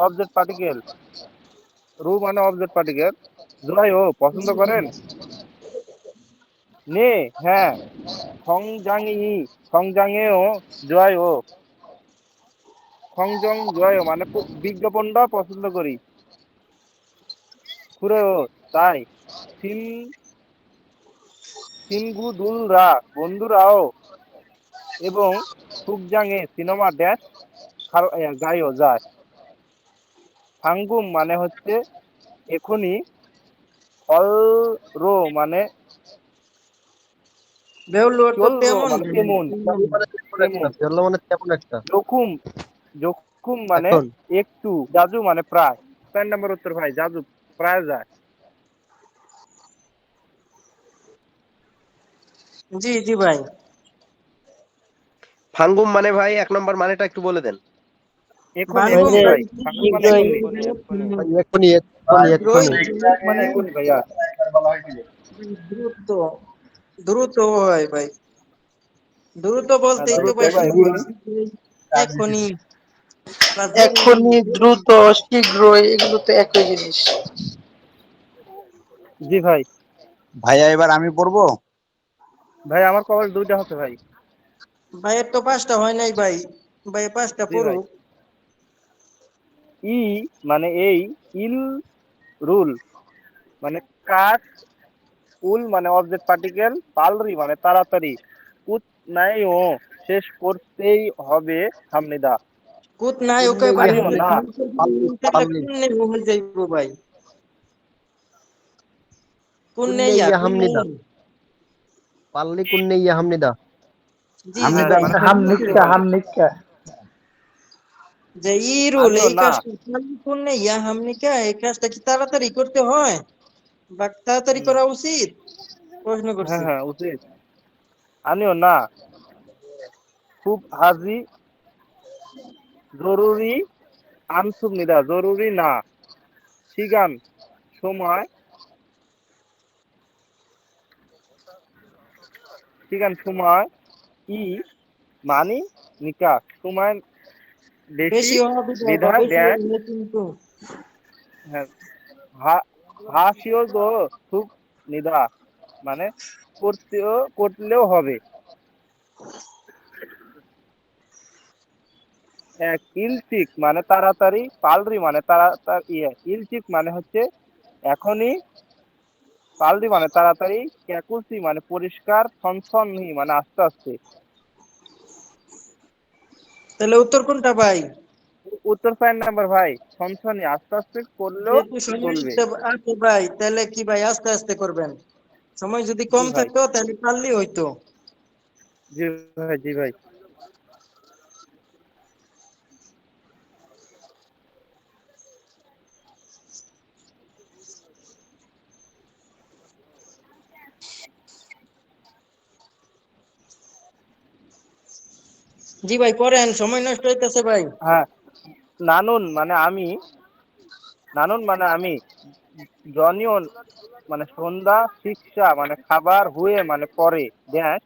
অবজেক্ট পার্টিকেল, রু মানে অবজেক্ট পার্টিকেল, জয় ও পছন্দ করেন। নে হ্যাঁ, সংজাংয়েও জয় ও, সংজং জয় ও মানে বিজ্ঞাপনটা পছন্দ করি। খুরে ও তাই, সিন সিনগুদুলরা বন্ধুরাও, এবং সুকজাংয়ে সিনেমা ড্যাশ গায়ও যায়। সাঙ্গুম মানে হচ্ছে এখনই, অলরো মানে বেউলো তো চলরো তেমন মানে ভাই, তেমন, তেমন। ফেললো মানে তেমন একটা। জখুম জখুম মানে এখন একটু, জাজু মানে প্রায়। 4 নম্বর উত্তর ভাই, জাজু প্রায় যায়। জি জি ভাই। ফাঙ্গুম মানে ভাই 1 নম্বর মানেটা একটু বলে দেন। এখনই ভাঙ্গুম এখনই যে ভাই, ফাঙ্গুম মানে শীঘ্রই এখনই। এক্ষুনি এক্ষুনি এক্ষুনি এক্ষুনি। মানে এখনই ভাইয়া। দ্রুত, দ্রুত হয় ভাই, দ্রুত বলতেই তো দ্রুত ভাই বা এখনই। এখনই বা জরুরি। এখনই, দ্রুত, শীঘ্রই, এগুলো তো একই জিনিস। জি ভাই। ভাইয়া এবার আমি পড়বো। ভাই আমার কপাল 2টা হচ্ছে ভাই। ভাইয়ের তো 5টা হয় নাই ভাই, ভাই 5টা জি ভাই। পড়ুক। ই মানে এই, ইল রুল মানে কাজ, উল মানে অবজেক্ট পার্টিকেল, পালরি মানে তাড়াতাড়ি, উত নাই ও শেষ করতেই হবে হামনিদা। কুত নাই ওকে কুন্নে ভাই আনিও ইয়াহামনি না। তাহলে পাল্লি কোন নেই হয়ে যাইব ভাই কোন নেই কুন্নে কোন ইয়াহামনি নেই দা পাল্লি কুন্নে ইয়াহামনি দা জি জি হ্যাঁ ভাই মানে বুঝতে হামনিক্কা হবে। হামনিক্কা যে ই রুল আনিও এই না। কাজটা কোন নেই হামনি কে এই কাজটা কি তাড়াতাড়ি করতে হয় বা তাড়াতাড়ি হুম। করা উচিত প্রশ্ন করছি হ্যাঁ হ্যাঁ উচিত। আনিও না। খুব হাজি জরুরি আনসুব নিদা জরুরি না। সিগান সময় সিগান সময় ই মানি নিকা সময় বেশি বেশি হওয়া বিদায় বা বিধায় বেশি ড্যাশ হলে কিন্তু হ্যাঁ হাসিও তো খুব নিদা মানে করলেও হবে। এক ইলচিক মানে তাড়াতাড়ি পালরি মানে তাড়াতাড়ি ইলচিক মানে হচ্ছে এখনই পালরি মানে তাড়াতাড়ি ক্যাকুসি মানে পরিষ্কার সনসনি মানে আস্তে আস্তে। তাহলে উত্তর কোনটা ভাই উত্তর 4 নাম্বার ভাই সনসনি আস্তে আস্তে করলেও যেহেতু সময় চলবে। আছে ভাই তাহলে কি ভাই আস্তে আস্তে করবেন সময় যদি জি কম ভাই থাকতো তাহলে পারলেই হইতো জি ভাই জি ভাই। জি ভাই পড়েন সময় নষ্ট হইতেছে ভাই হ্যাঁ নানুন মানে আমি নানুন মানে আমি জনিয়ন মানে সন্ধ্যা শিক্ষা মানে খাবার হুয়ে মানে পরে ড্যাশ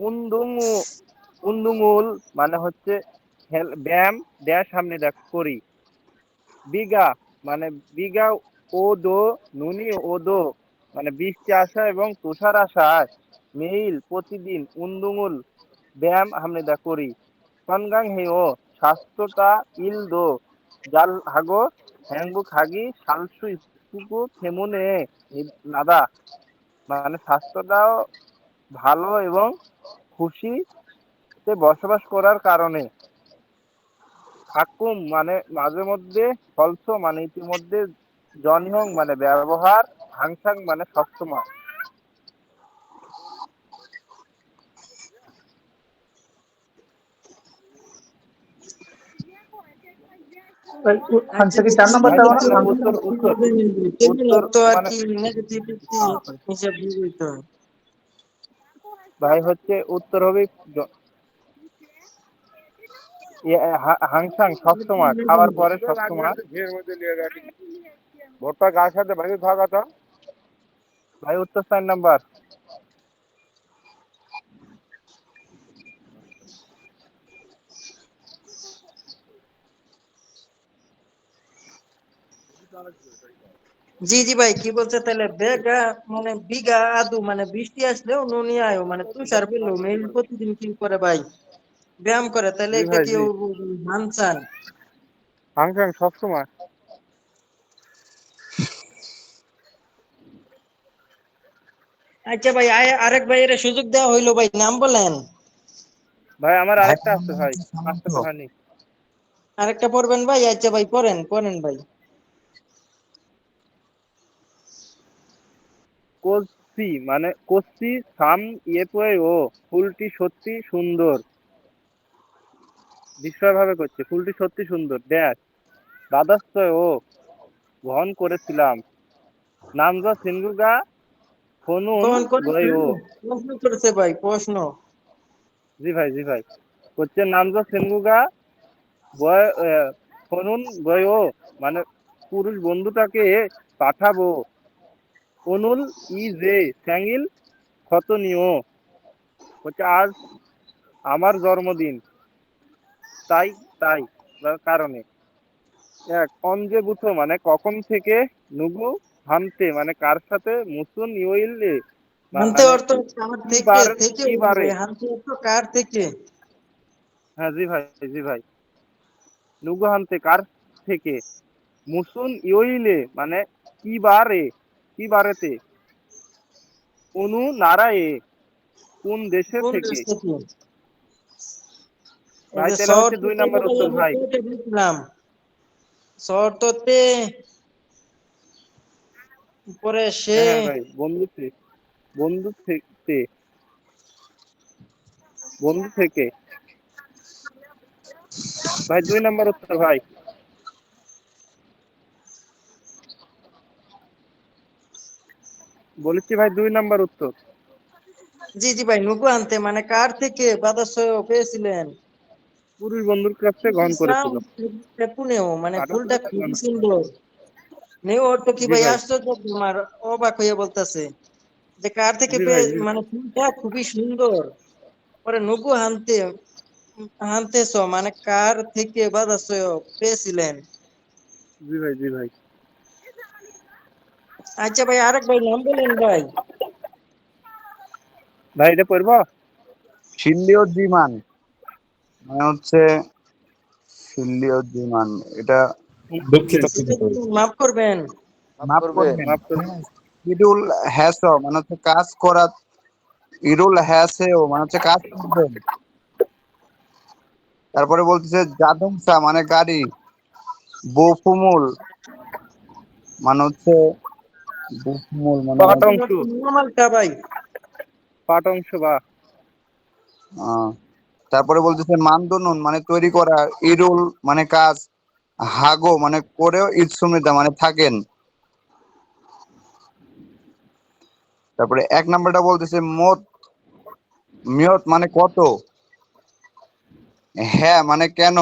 উন্দুমু উন্দুমুল মানে হচ্ছে ব্যায়াম ড্যাশ সামনে দেখ করি। বিঘা মানে বিঘা ও দো নুনি ও দো মানে বৃষ্টি আসা এবং তুষার আসায় মেইল প্রতিদিন উন্দুমুল ব্যায়াম হামনেদা করি। সনগাং হেও স্বাস্থ্যতা ইল দো জাল হাগো হ্যাংবুক হাগি সালসু স্পুকু ফেমুনে নাদা মানে স্বাস্থ্যটাও ভালো এবং খুশিতে বসবাস করার কারণে। হাকুম মানে মাঝে মধ্যে ফলস মানে ইতিমধ্যে জনহং মানে ব্যবহার হাংসাং মানে সবসময়। আচ্ছা আনসার কি 4 নাম্বার ভাই দেওয়া না তাহলে উত্তর উত্তর উত্তর তো আর মানে কি নেগেটিভিটি হিসাব দিয়ে হইতো ভাই হচ্ছে উত্তর হবে হাংসাং সবসময় খাওয়ার পরে সবসময়। ভোটটা গার সাথে ভাই থাকা তো ভাই উত্তর 4 নাম্বার। জি জি ভাই কি বলছে তাহলে বেগা মানে বিঘা আদু মানে বৃষ্টি আসলেও নুনি আয়ো মানে তুষার পেলেও মেইল প্রতিদিন কি করে ভাই ব্যায়াম করে তাহলে জি এটা ভাই কি জি হানসান হাংসাং সবসময়। আচ্ছা ভাই আরেক ভাইয়ের সুযোগ দেওয়া হইলো ভাই নাম বলেন ভাই আমার আরেকটা আছে ভাই পাঁচটা তো হয়নি। আরেকটা পড়বেন ভাই আচ্ছা ভাই পড়েন পড়েন ভাই কচ্ছি মানে কচ্ছি সাম ইয়েপয়ে ও ফুলটি সত্যি সুন্দর বিস্ময়ভাবে করছে ফুলটি সত্যি সুন্দর ড্যাশ রাধাশ্রয় ও বহন করেছিলাম নামজা সিন্ধুগা ফনুন কোন কোন গয় ও। প্রশ্ন করেছে ভাই প্রশ্ন জি ভাই জি ভাই হচ্ছে নামজা সিন্ধুগা বয় ফনুন গয় ও মানে পুরুষ বন্ধুটাকে পাঠাবো অনুল ই যে স্যাঙ্গিল ক্ষতনীয় হচ্ছে আজ আমার জন্মদিন তাই তাই কারণে। এক অঞ্জে বুথো মানে কখন থেকে নুগু হামতে মানে কার সাথে মুসুন ইউইলে হানতে মানে অর্থ হচ্ছে আমার কি থেকে বার থেকে কি হইলো বারে। ভাই হানতে অর্থ কার থেকে হ্যাঁ জি ভাই জি ভাই নুগু হামতে কার থেকে মুসুন ইউইলে মানে কি বারে কি বারেতে অনু নারায়ে কোন দেশে কোন দেশ থেকে। থেকে এই ভাই যে তাহলে হচ্ছে শর্ত 2 তাইলে নাম্বার ভাই উত্তর আমি ভাই। কয়টা দিছিলাম? শর্ততে উপরে সে হ্যাঁ ভাই, বন্ধু থেকে বন্ধু থেকে ভাই 2 নাম্বার উত্তর ভাই। বলেছি ভাই 2 নাম্বার উত্তর। জি জি ভাই নুকু আনতে মানে কার থেকে বাদাশয় পেয়েছিলেন? পুরুষ বন্ধুর কাছে গ্রহণ করেছিল। পুনেও মানে কারো ফুলটা সাথে খুবই গ্রহণ সুন্দর। নেও অর্থ কি জি ভাই ভাই, আশ্চর্য তোমার অবাক হয়ে বলতেছে যে কার থেকে জি ভাই, জি মানে ফুলটা খুবই সুন্দর। পরে নুকু আনতে আনতেছ মানে কার থেকে বাদাশয় পেয়েছিলেন? জি ভাই, জি ভাই। আচ্ছা ভাই আরেক ভাই নাম বলেন ভাই। ভাই এটা পড়বো? শিল্লীয়দ্যিমান মানে হচ্ছে শিল্লীয়দ্যিমান, এটা দুঃখিত এটা কি মাফ করবেন? মাফ করবেন। মাফ করুন। ইরুল হ্যাস মানে হচ্ছে কাজ করা, ইরুল হ্যাসেও মানে হচ্ছে কাজ করবেন। তারপরে বলতেছে জাদুমসা মানে গাড়ি, বফুমুল মানে হচ্ছে বফুমুল মানে পাট অংশ, নরমালটা ভাই। পাট অংশ বা আহ, তারপরে বলতেছে মানদনুন মানে তৈরি করা, ইরুল মানে কাজ, হাগো মানে করেও ইৎসুমিতা মানে থাকেন। তারপরে 1 নাম্বারটা বলতেছে মিয়ত মানে কত, হ্যাঁ মানে কেন,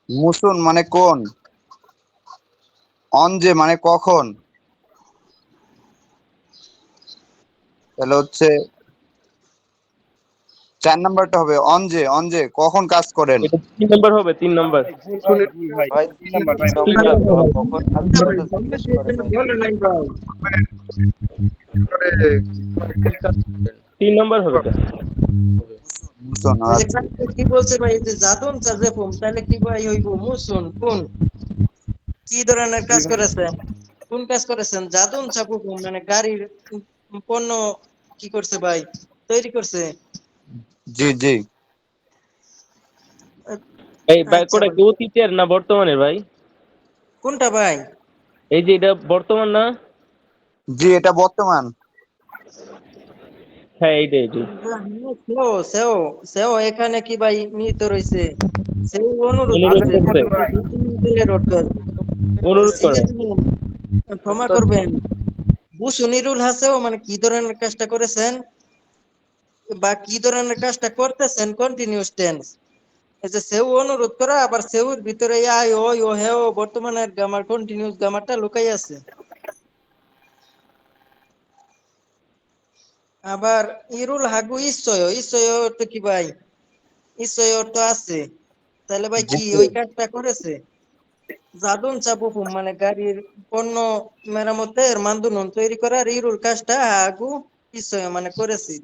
মুসুন মানে কোন, অনজে মানে কখন। তাহলে হচ্ছে 4 নাম্বারটা হবে অনজে, অনজে কখন কাজ করেন। এটা 3 নাম্বার হবে, 3 নাম্বার। ভুল ভাই, ভুল ভাই। ভাই 3 নাম্বার ভাই। 3 নাম্বার কখন কাজ করতে জিজ্ঞেস করে ভাই। বলে নাই ভাই। 3 নাম্বার হবে এটা। মুসুন, ওই যে আচ্ছা। কাকু কি বলছে ভাই এই যে জাদুন চাজেফুম তাহলে কি ভাই হইব মুসুন কোন কি ধরনের জি কাজ ভাই, করেছেন? কোন কাজ করেছেন? জাদুন চাপুকুম মানে গাড়ির পণ্য কি করছে ভাই? তৈরি করছে। জি জি। এই আচ্ছা বাক্যটা ভাই কি অতীতের না বর্তমানের ভাই? কোনটা ভাই? এই যে এটা বর্তমান না? জি এটা বর্তমান। হ্যাঁ এইটাই। সেও সেও সেও এখানে কি ভাই নিহিত রয়েছে? সেও অনুরোধ অনুরোধ করছে করছে, দিলের অর্থ অনুরোধ এই করে। যে তুমি ক্ষমা করবেন বুসুনিরুল হাসেও মানে কি ধরনের কাজটা করেছেন বা কি ধরনের কাজটা করতেছেন কন্টিনিউয়াস টেন্স। এই যে সেও অনুরোধ করা আবার সেউর ভিতরে আই ওই ও হেও বর্তমানের গ্রামার কন্টিনিউয়াস গ্রামারটা লুকাই আছে। আবার ইরুল হাগু ইসয় ইসয় তো কি ভাই? ইসয় তো আছে তাহলে ভাই কি ওই কাজটা করেছে? জাদুন চাপুকুম মানে গাড়ির পণ্য মেরামতের মানদুন তৈরি করার ইরুল কাজটা হাগু ইসয় মানে করেছে।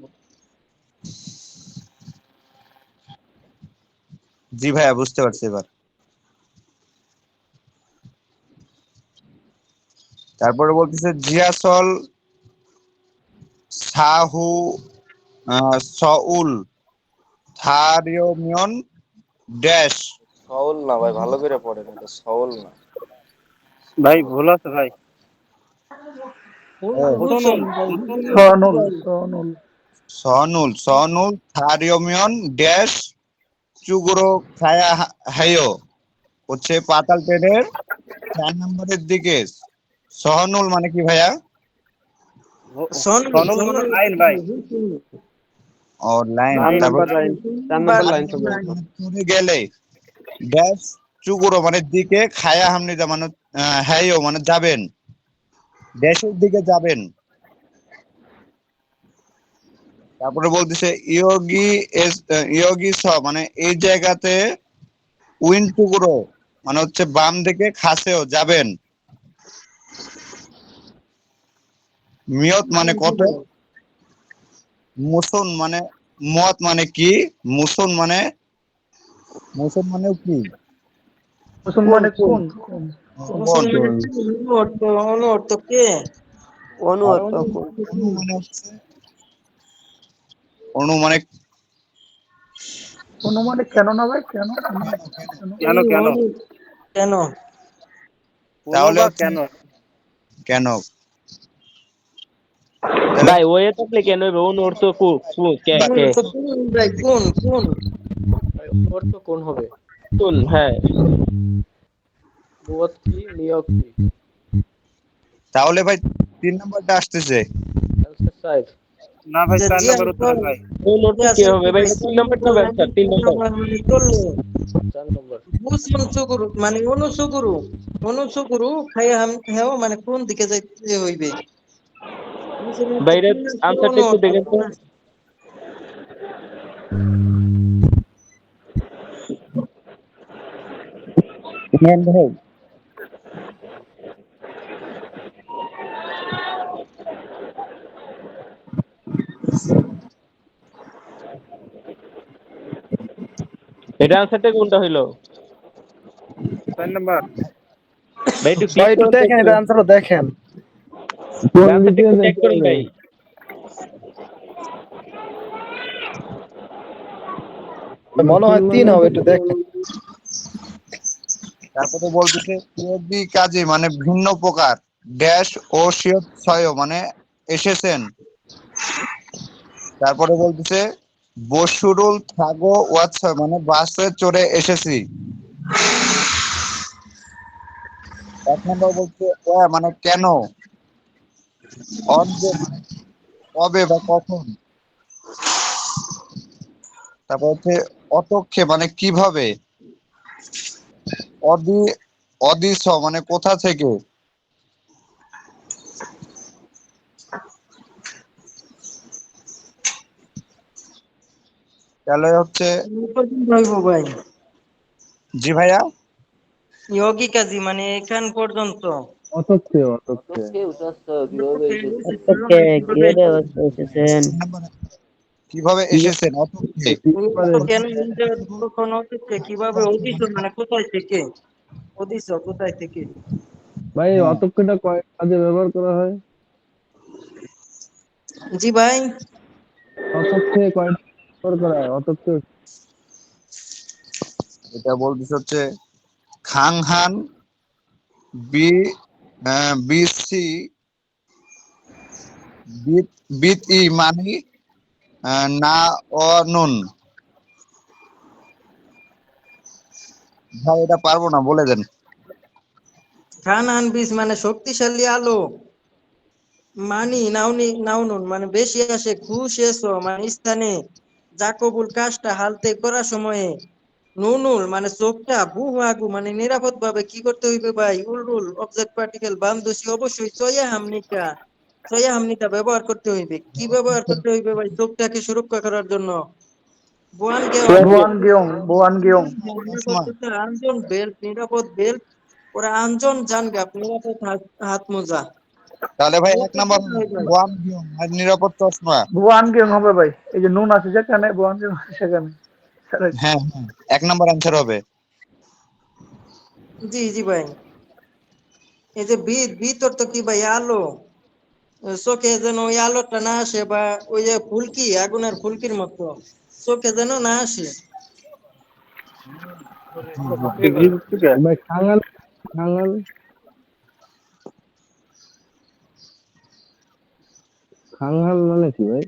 জি ভাইয়া বুঝতে পারছি এবার। তারপরে বলতেছে জিয়াসল সাহু সউল থারিয়মিয়ন ড্যাশ। সওল না ভাই, ভালো করে পড়েন, এটা সওল না। ভাই ভুল আছে ভাই। ও বুঝুন, সনুল সনুল সনুল সনুল থারিয়মিয়ন ড্যাশ চুগরো খায়া হাইও হচ্ছে পাতাল ট্রেনের 4 নম্বরের দিকে। সহনুল মানে কি ভাইয়া? সনুল সনল মানে সনুল লাইন ভাই। ও লাইন। 4 তারপর নাম্বার লাইন, 4 নাম্বার লাইন সম্ভবত। চলে গেলে ড্যাশ চুগুরো মানে দিকে, খায়া হামনিদা মানে হ্যাঁও মানে যাবেন, ড্যাশের দিকে যাবেন। তারপরে বলতেছে ইয়োগি স মানে এই জায়গাতে উইন টুকরো মানে হচ্ছে বাম দিকে খাসেও যাবেন। মিয়ত মানে কত, মুসুন মানে মত মানে কি, মুসুন মানে কি মুসুন কোন মানে কোন কোন কোন কোন কোন। অনু অর্থ কে? আর অনুয়ার তো কোন? অনু মানে হচ্ছে অনু মানে অনুমানে কেন না ভাই, কেন? কেন কেন কেন? কোনো তাহলে বা হচ্ছে কেন? কেন? তাহলে ভাই ওয়ে থাকলে কেন হবে? ওন অর্থ কে কোন কে তো কোন ভাই, কোন কোন? ভাই অর্থ কোন হবে? কোন, হ্যাঁ। বুয়ত কি, নিয়োগ কি? তাহলে ভাই 3 নাম্বারটা আসতেছে। অ্যান্সার 5। না ভাই, যে 4 জি নম্বর উত্তর আনসার, ভাই। কোন অর্থ জি কি আছে হবে ভাই? ভাই, এটা 3 কোন নাম্বারটা হবে অ্যান্সার, 3 নাম্বার। মানে চললে 4 নম্বর। বুঝুন সুগুরু মানে অনুসুগুরু খাই হাম হেও মানে কোন দিকে যাইতে হইবে? ভাই এটা আনসারটা একটু দেখেন তো। ইমরান ভাই এটা আনসারটা কোনটা হইলো? 4 নম্বর। ভাই একটু ভাই ক্লিক একটু করুন তো দেখেন, একটু। এটা আনসারটা দেখেন। আনসারটা একটু চেক করুন ভাই। মনে হয় 3 হবে, একটু দেখেন। তারপরে বলতেছে ইয়োগী কাজী মানে ভিন্ন প্রকার ড্যাশ ও ছয় মানে এসেছেন। তারপরে বলতেছে বসুরুল থাগো ওয়াচ্ছা মানে বাসে চড়ে এসেছি। 1 নম্বর বলছে মানে কেন, অনবে মানে কবে বা কখন। তারপর হচ্ছে অতক্ষে মানে কিভাবে, অদি অদিস মানে কোথা থেকে। তাহলে হচ্ছে হইব ভাই জি ভাইয়া ইয়োগী কাজী মানে এখান পর্যন্ত। অতক্ষে অতক্ষে অতঃকে কিভাবে এসেছেন? কিভাবে এসেছেন অতক্ষে। কেন কখন হচ্ছে, কিভাবে অদিশ মানে কোথায় থেকে, অদিশ কোথায় থেকে? ভাই হ্যাঁ অতক্ষেটা কয় কাজে ব্যবহার করা হয়? জি ভাই, অতক্ষে কয়টা ব্যবহার করা হয়? অতক্ষে এটা বলতেছে হচ্ছে খাংহান বি বিসি বিত বিত ই মানে না ও নুন। ভাই এটা পারবো না, বলে দেন। খান আনবিস মানে শক্তিশালী আলো, মানি নাউনুন মানে বেশি আসে, খুশ এসো মানে স্থানে, জাকবুল কাজটা হালতে করার সময়ে, নুনুল মানে চোখটা, বুহু আগু মানে নিরাপদ ভাবে কি করতে হইবে ভাই, উলরুল অবজেক্ট পার্টিকেল বামদোষী অবশ্যই চয়া হামনিকা ব্যবহার করতে হইবে। কি ব্যবহার করতে হইবে ভাই? চোখটাকে সুরক্ষা করার জন্য। বোয়ান গেও বোয়ান গিয়ং। আঞ্জন বেল্ট, নিরাপদ বেল্ট, ওরা আঞ্জন জানগাপ, নিরাপদ হাত মোজা। তাহলে ভাই 1 নাম্বার ওয়ান আর নিরাপদ চশমা। বোয়ান গিয়ং হবে ভাই, এই যে নুন আছে যেখানে, বোয়ান গিয়ং আছে সেখানে। হ্যাঁ হ্যাঁ 1 নাম্বার অ্যান্সার হবে। জি জি ভাই, এই যে ভিতর তো কি ভাই, আলো, চোখে যেন ওই আলোটা না আসে, বা ওই যে ফুলকি, আগুনের ফুলকির মতো চোখে যেন না আসে। ভাই খাঙাল খাঙাল খাঙাল মানে কি ভাই?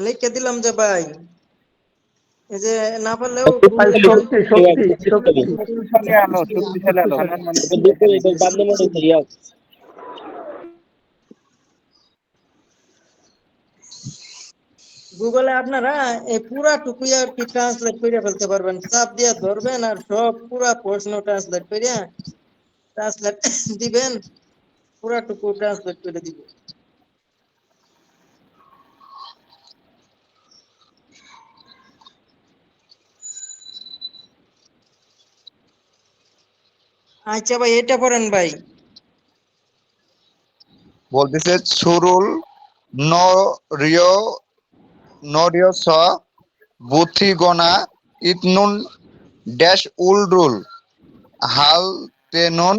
লিখে দিলাম যে ভাই, এই যে না পারলেও শক্তিশালী আলো, শক্তিশালী আলো আমার মানে গুগলে আপনারা এই পুরা টুকুই আর কি ট্রান্সলেট করে ফেলতে পারবেন, চাপ দিয়ে ধরবেন আর সব পুরা প্রশ্ন ট্রান্সলেট করে ট্রান্সলেট দিবেন, পুরা টুকু ট্রান্সলেট করে দিব। আচ্ছা ভাই, এটা পড়েন ভাই। বলতেছে সুরুল রিয় নরিয় স বুথি গনা ইতনুন ড্যাশ উল রুল হাল তেনুন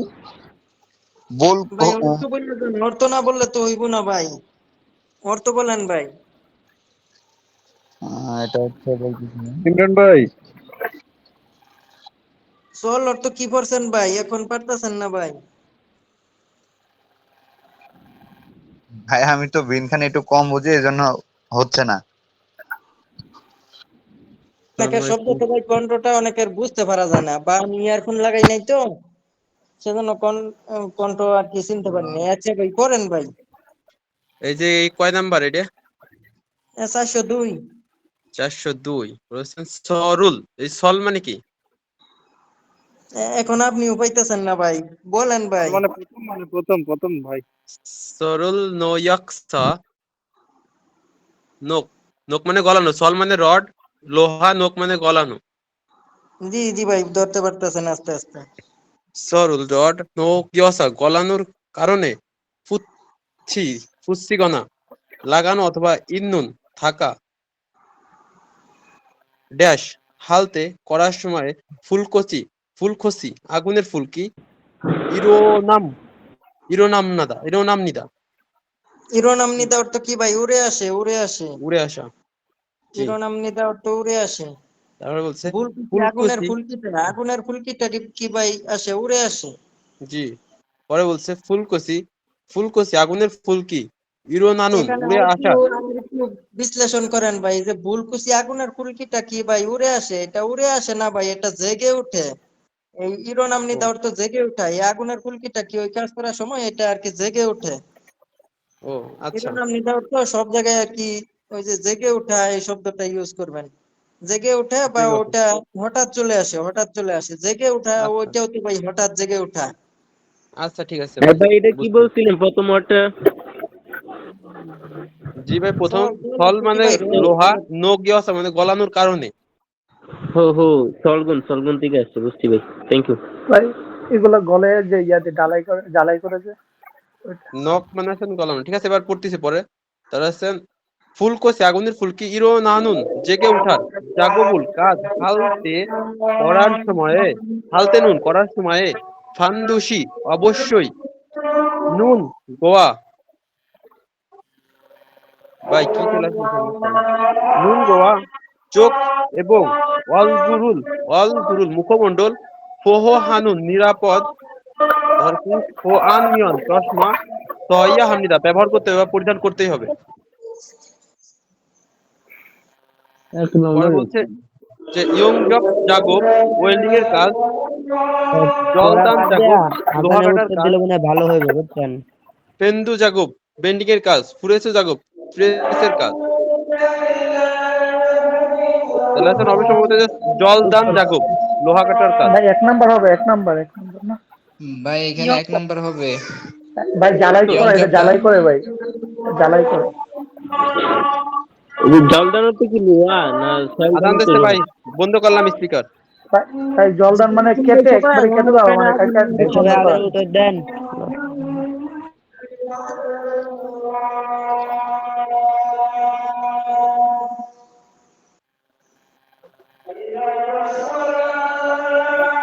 বুল ভাই অর্থ বললে তো, অর্থ না বললে তো হইব না ভাই, অর্থ বলেন ভাই। এটা হচ্ছে বলতেছি ইমরান ভাই সল অর্থ কি পড়ছেন ভাই? এখন পারতেছেন না ভাই। ভাই আমি তো বিনখানে একটু কম বুঝি এজন্য হচ্ছে না। অনেকের শব্দ তো ভাই কণ্ঠটা অনেকের বুঝতে পারা যায় না, বা আমি ইয়ারফোন লাগাই নাই তো সেজন্য কণ্ঠ আর কি চিনতে পারিনি। আচ্ছা ভাই পড়েন ভাই। এই যে এই কয় নাম্বার এটা? 402। 402 বলছেন সরুল। এই সল মানে কি? এখন আপনিও পাইতেছেন না ভাই, বলেন ভাই। মানে প্রথম ভাই। সরুল নোয়াকসা নোক। নোক মানে গলানো, সল মানে রড, লোহা, নোক মানে গলানো। জি জি ভাই ধরতে পারতেছেন আস্তে আস্তে। সরুল রড নোক ইয়সা গলানোর কারণে ফুৎসিগনা লাগানো অথবা ইন্নুন থাকা ড্যাশ হালতে করার সময় ফুলকসি আগুনের ফুলকি ইরোনামনিদা। ইরোনামনিদা অর্থ কি ভাই? উড়ে আসে, উড়ে আসে। উড়ে আসা। ইরোনামনিদা অর্থ উড়ে আসে। তারপরে বলছে ফুলকি, আগুনের ফুলকুসি। ফুলকিটা, আগুনের ফুলকিটা কি ভাই আসে, উড়ে আসে। জি, পরে বলছে ফুলকসি আগুনের ফুলকি ইরোনানুন এখানে উড়ে আরেকটু আসা। আরেকটু বিশ্লেষণ করেন ভাই, যে ফুলকুচি আগুনের ফুলকিটা কি ভাই উড়ে আসে? এটা উড়ে আসে না ভাই, এটা জেগে ওঠে। এই ইরোনামনিদা অর্থ জেগে ওঠা। এই আগুনের ফুলকিটা কি ওই কাজ করার সময় এটা আর কি জেগে ওঠে। ও আচ্ছা ইরোনামনিদা অর্থ সব জায়গায় আর কি ওই যে জেগে ওঠা এই শব্দটা ইউজ করবেন। জেগে ওঠা বা ঠিক আছে। ওটা হঠাৎ চলে আসে, হঠাৎ চলে আসে। জেগে ওঠা আচ্ছা ওইটাও তো ভাই হঠাৎ জেগে ওঠা। আচ্ছা ঠিক আছে হ্যাঁ ভাই, এটা কি বুঝছি। বলছিলেন প্রথম ওয়ার্ডটা? জি ভাই, প্রথম সল ফল অর্থ কি মানে ভাই? লোহা, নোক গিয়সা মানে গলানোর কারণে। হো হো, সলগুন থেকে আসছে, বুঝছি ভাই। Thank you. ভাই এগুলো গলে যে ইয়াতে জ্বালাই করেছে ওইটা। নখ মানে আছেন গলানো। ঠিক আছে, এবার পড়তেছি পরে। তারা আছেন ফুলকসি আগুনের ফুলকি ইরো নানুন জেগে উঠার জাগবুল কাজ হালতে নুন করার সময়ে ফান্দুসি অবশ্যই নুন গোয়া। ভাই কি চলে আসছে সমস্যা নেই। নুন গোয়া চোখ এবং অল গুরুল মুখমণ্ডল ফোহ হানুন নিরাপদ তারপর ফোআন নিয়ন চশমা সহিয়া হামনিদা ব্যবহার করতে হবে বা পরিধান করতেই হবে। পরে বলছে যে ইয়ংজক জাগব ওয়েল্ডিং এর কাজ, পড়ার জলদান বাদ জাগব দিয়া লোহা আজানের কাটার উত্তর কাজ, দিলে মনে হয় ভালো হইবে, বুঝছেন? পেন্দু জাগব বেন্ডিং এর কাজ, ফুরেসু জাগব প্রেসের কাজ। তাহলে আছে নবী সম্ভবত যে জলদান জাগব লোহা কাটার কাজ। ভাই এক নাম্বার হবে, এক নাম্বার না। ভাই এখানে এক নাম্বার হবে। ভাই জ্বালাই করে, এটা ইয়ংজবটা জ্বালাই করে ভাই, জ্বালাই করে। জলদানো তো কি লোহা না আদান সলদানো তো দিচ্ছে লোহা? ভাই, বন্ধ করলাম স্পিকার। ভাই জলদান মানে কেটে একবারে কেটে দাও, মানে কাটা সবাই ডিসমেন্টাল করা। আদানের উত্তর দেন।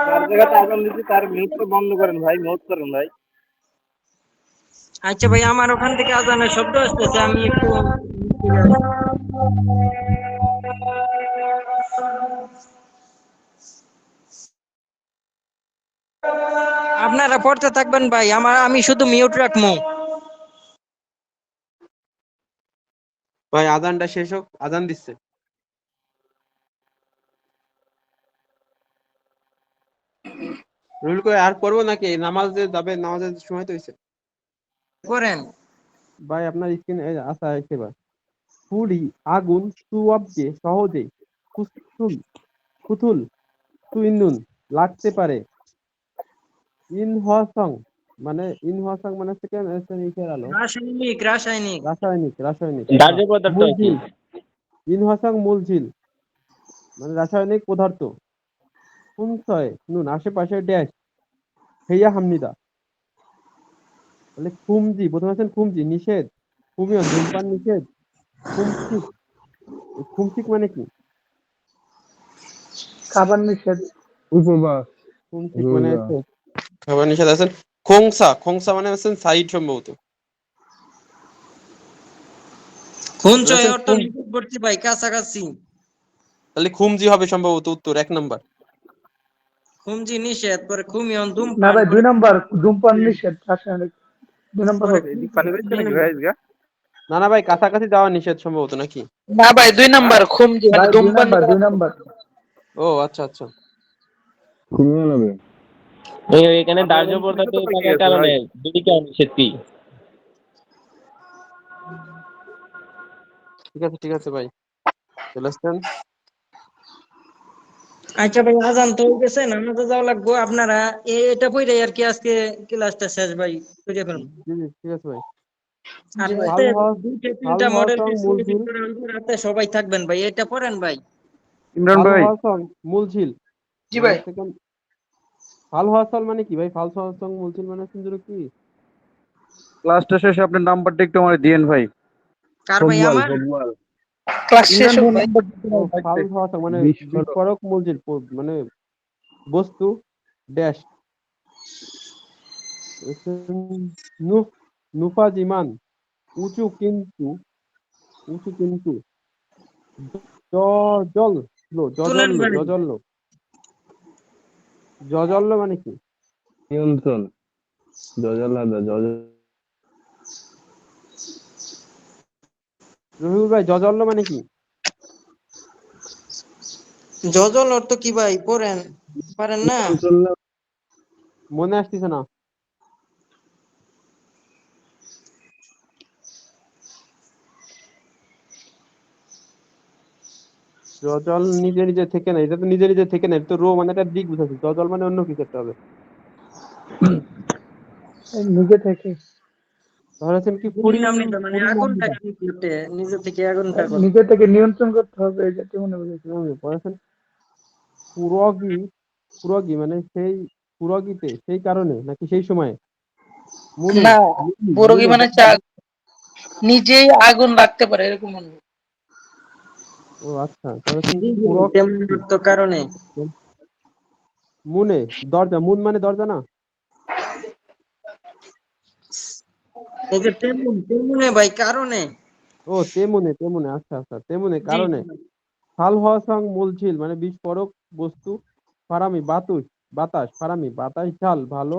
যার জায়গাতে আগুন দিচ্ছি তার মিউটটা বন্ধ করেন ভাই, মিউট করেন ভাই। আচ্ছা ভাই, আমার ওখান থেকে আজানের শব্দ আসতেছে, আমি একটু আপনারা পড়তে থাকবেন ভাই, আমি শুধু মিউট রাখবো। ভাই আদানটা শেষ হোক, আদান দিচ্ছে। রুল করে আর পড়বো নাকি? নামাজে যাবে, নামাজের সময় তো হয়েছে। করেন ভাই আপনার স্ক্রিনে আসা একেবারে পুরি আগুন সুয়াবকে সহজেই কুতুল সুইনুন লাগতে পারে। ইনহসং মানে সেকেন্ড নিচের আলো রাসায়নিক রাসায়নিক রাসায়নিক দাহ্য পদার্থ আর কি। মূলঝিল ইনহসং মূলঝিল মানে রাসায়নিক পদার্থ। হুনসয় নুন আশেপাশে ড্যাশ হেয়া হামনিদা। তাহলে খুমজি, প্রথমে আছেন খুমজি নিষেধ, খুমিয়ন ধূমপান নিষেধ, খুমসিক খুমসিক মানে কি? খাবার নিষেধ। উপবাস খুমসিক মানে রোজা হচ্ছে খাবার নিষেধ আছেন। খোংসা মানে আছেন সাইড সম্ভবত। খুঞ্চয় বলেছেন অর্থ খুম, নিকটবর্তী ভাই, কাছাকাছি। তাহলে খুমজি হবে সম্ভবত উত্তর 1 নাম্বার। খুমজি নিষেধ, পরে খুমিয়ন না ধূমপান, ভাই 2 পরে নাম্বার ধূমপান নিষেধ, রাসায়নিক 2 নাম্বার পরে হবে। এদিক পানি বেরোচ্ছে নাকি ভাই আজকে? না না ভাই, কাছাকাছি যাওয়া নিষেধ সম্ভবত নাকি? না ভাই 2 নাম্বার খুমজি মানে ভাই 2 ধূমপান নাম্বার, করা। 2 নাম্বার। ও আচ্ছা আচ্ছা। এখানে আপনার দাহ্য কোন পদার্থ তো পেকে থাকার গেছে কারণে ভাই। বিড়ি খাওয়া নিষেধ কি? ঠিক আছে ভাই, চলে আসছেন। আচ্ছা ভাই, আজান তো হয়ে গেছে, নামাজে যাওয়া লাগবো। আপনারা এটা পড়ে আর কি আজকে ক্লাসটা শেষ ভাই করে ফেলুন। ঠিক আছে ভাই। আর জি ভাই। রাতে হাল দুইটা হাল তিনটা হওয়া মডেল সং পিস মূল করে ঝিল, দিতে হবে, রাতে সবাই থাকবেন ভাই, এটা পড়েন ভাই। ইমরান হাল ভাই, হওয়া সং মূল ঝিল জি মানে ভাই। হচ্ছে কোন ফাল হওয়া সল মানে কি ভাই? ফাল হওয়া সং মূল ঝিল মানে হচ্ছে কি? ক্লাসটা শেষে আপনার নাম্বারটা একটু আমাকে দিয়েন ভাই। কার ভাই? আমার ক্লাস শেষ ইমরান হোক ভাই ভাই। নাম্বার দিতে ও হবে ফাল লাগবে। হওয়া সং মানে 20 বিস্ফোরক মূল ঝিল, মানে বস্তু ড্যাশ নু নুফাজিমান, উঁচু কিন্তু, উঁচু কিন্তু জজল্য তুলেন জজল্য ভাই। জজল্য জজল্য মানে কি? নিয়ন্ত্রণ, জজালাদা, রবিউল ভাই, জজল্য মানে কি? জজল অর্থ কি ভাই? পড়েন, পারেন না? নিয়ন্ত্রণ না। মনে আসতেছে না। জজল নিজে নিজে থেকে না, এটা তো নিজে নিজে থেকে না, এটা তো রো মানে একটা দিক বুঝাচ্ছে, জজল মানে অন্য কিছু একটা হবে। নিজে থেকে, তাহলে হচ্ছেন কি গুলি নাম পরিমণ্ডল, নিতে মানে আগুনটা পরিমণ্ডল। কি করতে, নিজে থেকে আগুনটা করে। নিজে থেকে নিয়ন্ত্রণ করতে হবে, এই জাতীয় মনে হয়। পড়াচ্ছেন পুরগী, পুরগী মানে সেই পুরগীতে, সেই কারণে নাকি সেই সময়ে? মুনে না, পুরোগী মুনে মানে নিজেই আগুন লাগতে পারে এরকম মনে হয়। ও আচ্ছা, তাহলে হচ্ছেন জি জি, পুরক তেমন অর্থ কারণে। মুনে দরজা, মুন মানে দরজা না? এই যে তেমন, তেমনে ভাই কারণে। ও তেমুনে, তেমুনে, আচ্ছা আচ্ছা, তেমুনে জি কারণে। জি। হাল হওয়া সং মূলঝিল মানে বিস্ফোরক বস্তু, ফারামি বাতুস বাতাস, ফারামি বাতাস ঝাল ভালো,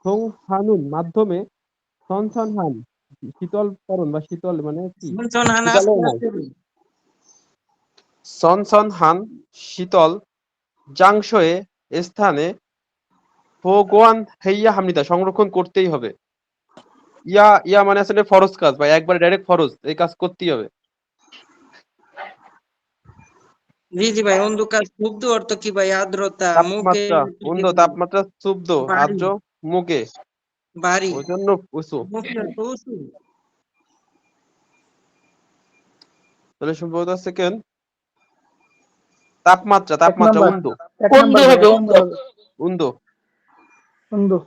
সং হানুন মাধ্যমে, সনসন হান শীতলকরণ বা শীতল মানে কি? শুনছন হানা শীতলও আস্তে নয়, আস্তে ভাই। সনসন হান শীতল, জাংশয়ে স্থানে, ভগওয়ান হেইয়া হামনিদা সংরক্ষণ করতেই হবে। ইয়া ইয়া মানে আসলে ফরজ কাজ ভাই, একবার ডাইরেক্ট ফরজ, এই কাজ করতেই হবে। জি জি ভাই, অন্ধকার স্তব্ধ অর্থ কি ভাই? আর্দ্রতা, মুখে তাপমাত্রা তাপমাত্রা স্তব্ধ, বাড়ি, আর্দ্র, মুখে, বাড়ি, ওই জন্য উঁচু। মুখে অর্থ উঁচু। তাহলে সম্ভবত সেকেন্ড তাপমাত্রা, 1 নাম্বার, উন্দো, 1 অন্ধ নাম্বার ভাই, হবে 1 অন্ধ। নাম্বার হবে। উন্দো। সুন্দর।